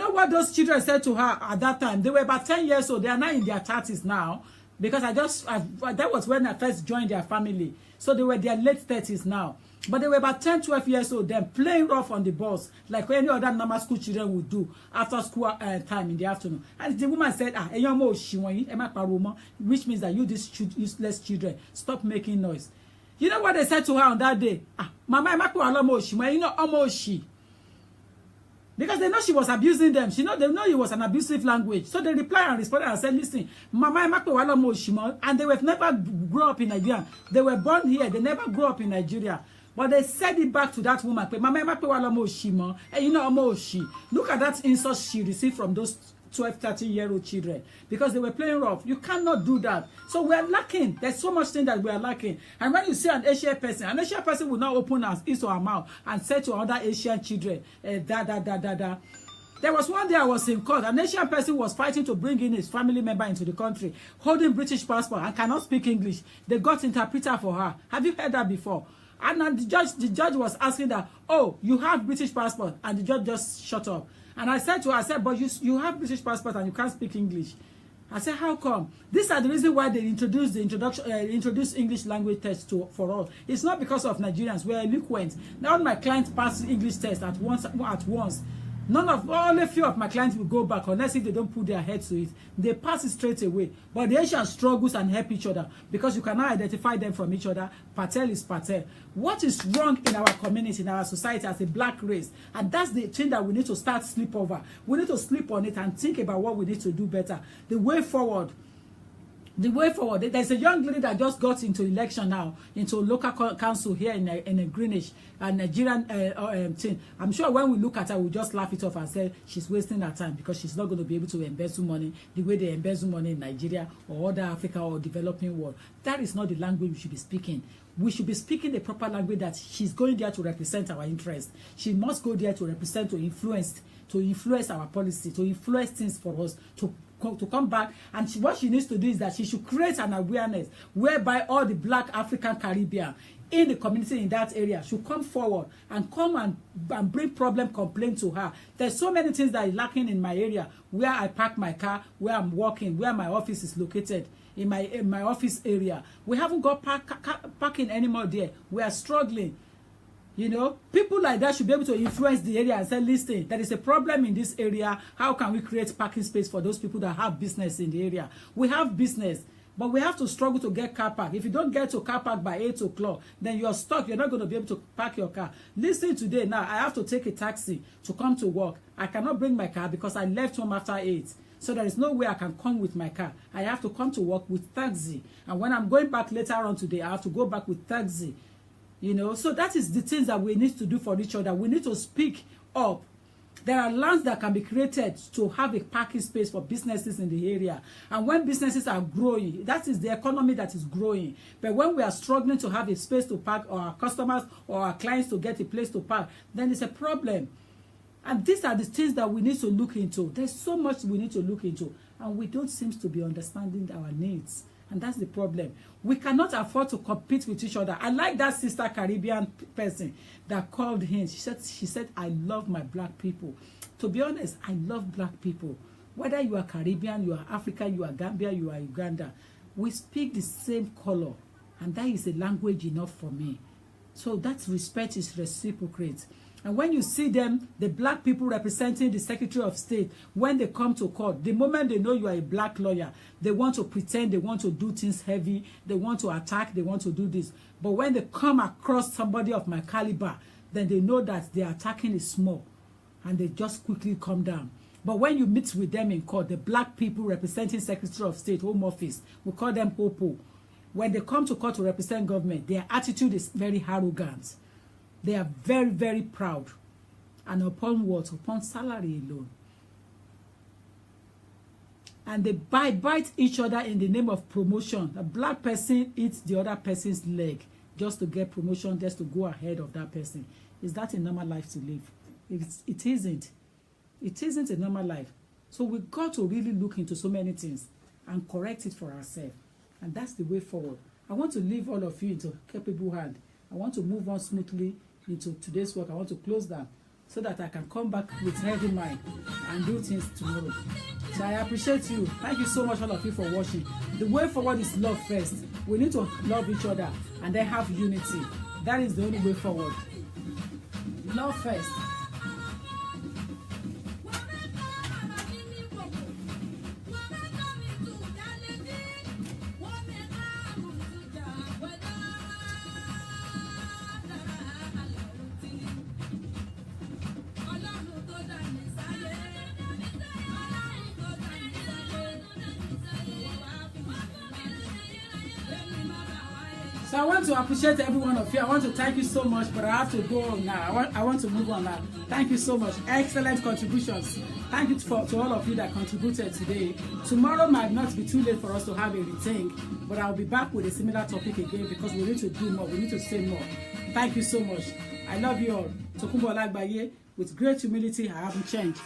what those children said to her at that time? They were about 10 years old. They are now in their 30s now. Because that was when I first joined their family. So they were their late 30s now. But they were about 10, 12 years old, then playing rough on the bus, like any other normal school children would do after school time in the afternoon. And the woman said, which means that you, these useless children, stop making noise. You know what they said to her on that day? Mama, you know, Omoshi. Because they know she was abusing them. They know it was an abusive language. So they replied and responded and said, listen, Mama, and they were never grew up in Nigeria. They were born here. They never grew up in Nigeria. But they said it back to that woman. And you know, look at that insult she received from those 12, 13-year-old children, because they were playing rough. You cannot do that. So we are lacking. There's so much thing that we are lacking. And when you see an Asian person will not open his or her mouth and say to other Asian children, There was one day I was in court. An Asian person was fighting to bring in his family member into the country, holding British passport and cannot speak English. They got interpreter for her. Have you heard that before? And then the judge was asking that, oh, you have British passport, and the judge just shut up. And I said to her, but you have British passport and you can't speak English. I said, how come? These are the reason why they introduced English language test for all. It's not because of Nigerians. We are eloquent. Now my clients pass English test at once. Only a few of my clients will go back unless if they don't put their head to it. They pass it straight away. But the Asians struggles and help each other because you cannot identify them from each other. Patel is Patel. What is wrong in our community, in our society as a black race? And that's the thing that we need to start sleep over. We need to sleep on it and think about what we need to do better. The way forward. There's a young lady that just got into election now, into local council here in a Greenwich, a Nigerian thing. I'm sure when we look at her, we'll just laugh it off and say she's wasting her time because she's not going to be able to embezzle money the way they embezzle money in Nigeria or other Africa or developing world. That is not the language we should be speaking. We should be speaking the proper language that she's going there to represent our interests. She must go there to represent, to influence our policy, to influence things for us, to come back. And what she needs to do is that she should create an awareness whereby all the black African Caribbean in the community in that area should come forward and come and bring complaint to her. There's so many things that are lacking in my area, where I park my car, where I'm working, where my office is located. In my office area, we haven't got parking anymore there. We are struggling. You know, people like that should be able to influence the area and say, listen, there is a problem in this area. How can we create parking space for those people that have business in the area? We have business, but we have to struggle to get car park. If you don't get to car park by 8 o'clock, then you're stuck. You're not going to be able to park your car. Listen, today now, I have to take a taxi to come to work. I cannot bring my car because I left home after 8. So there is no way I can come with my car. I have to come to work with taxi. And when I'm going back later on today, I have to go back with taxi. You know, so that is the things that we need to do for each other. We need to speak up. There are lands that can be created to have a parking space for businesses in the area. And when businesses are growing, that is the economy that is growing. But when we are struggling to have a space to park, or our customers or our clients to get a place to park, then it's a problem. And these are the things that we need to look into. There's so much we need to look into. And we don't seem to be understanding our needs. And that's the problem. We cannot afford to compete with each other. I like that sister Caribbean person that called in. She said, I love my black people. To be honest, I love black people. Whether you are Caribbean, you are African, you are Gambia, you are Uganda, we speak the same color. And that is a language enough for me. So that respect is reciprocate. And when you see them, the black people representing the Secretary of State, when they come to court, the moment they know you are a black lawyer, they want to pretend, they want to do things heavy, they want to attack, they want to do this. But when they come across somebody of my caliber, then they know that their attacking is small, and they just quickly come down. But when you meet with them in court, the black people representing Secretary of State, Home Office, we call them Popo. When they come to court to represent government, their attitude is very arrogant. They are very, very proud. And upon what? Upon salary alone. And they bite each other in the name of promotion. A black person eats the other person's leg just to get promotion, just to go ahead of that person. Is that a normal life to live? It isn't. It isn't a normal life. So we've got to really look into so many things and correct it for ourselves. And that's the way forward. I want to leave all of you into capable hand. I want to move on smoothly into today's work. I want to close down so that I can come back with heavy mind and do things tomorrow. So I appreciate you. Thank you so much, all of you, for watching. The way forward is love first. We need to love each other and then have unity. That is the only way forward. Love first. So I want to appreciate every one of you. I want to thank you so much, but I have to go on now. I want to move on now. Thank you so much. Excellent contributions. Thank you to all of you that contributed today. Tomorrow might not be too late for us to have a rethink, but I'll be back with a similar topic again because we need to do more. We need to say more. Thank you so much. I love you all. Tokunbo Olagbaye, with great humility, I haven't changed.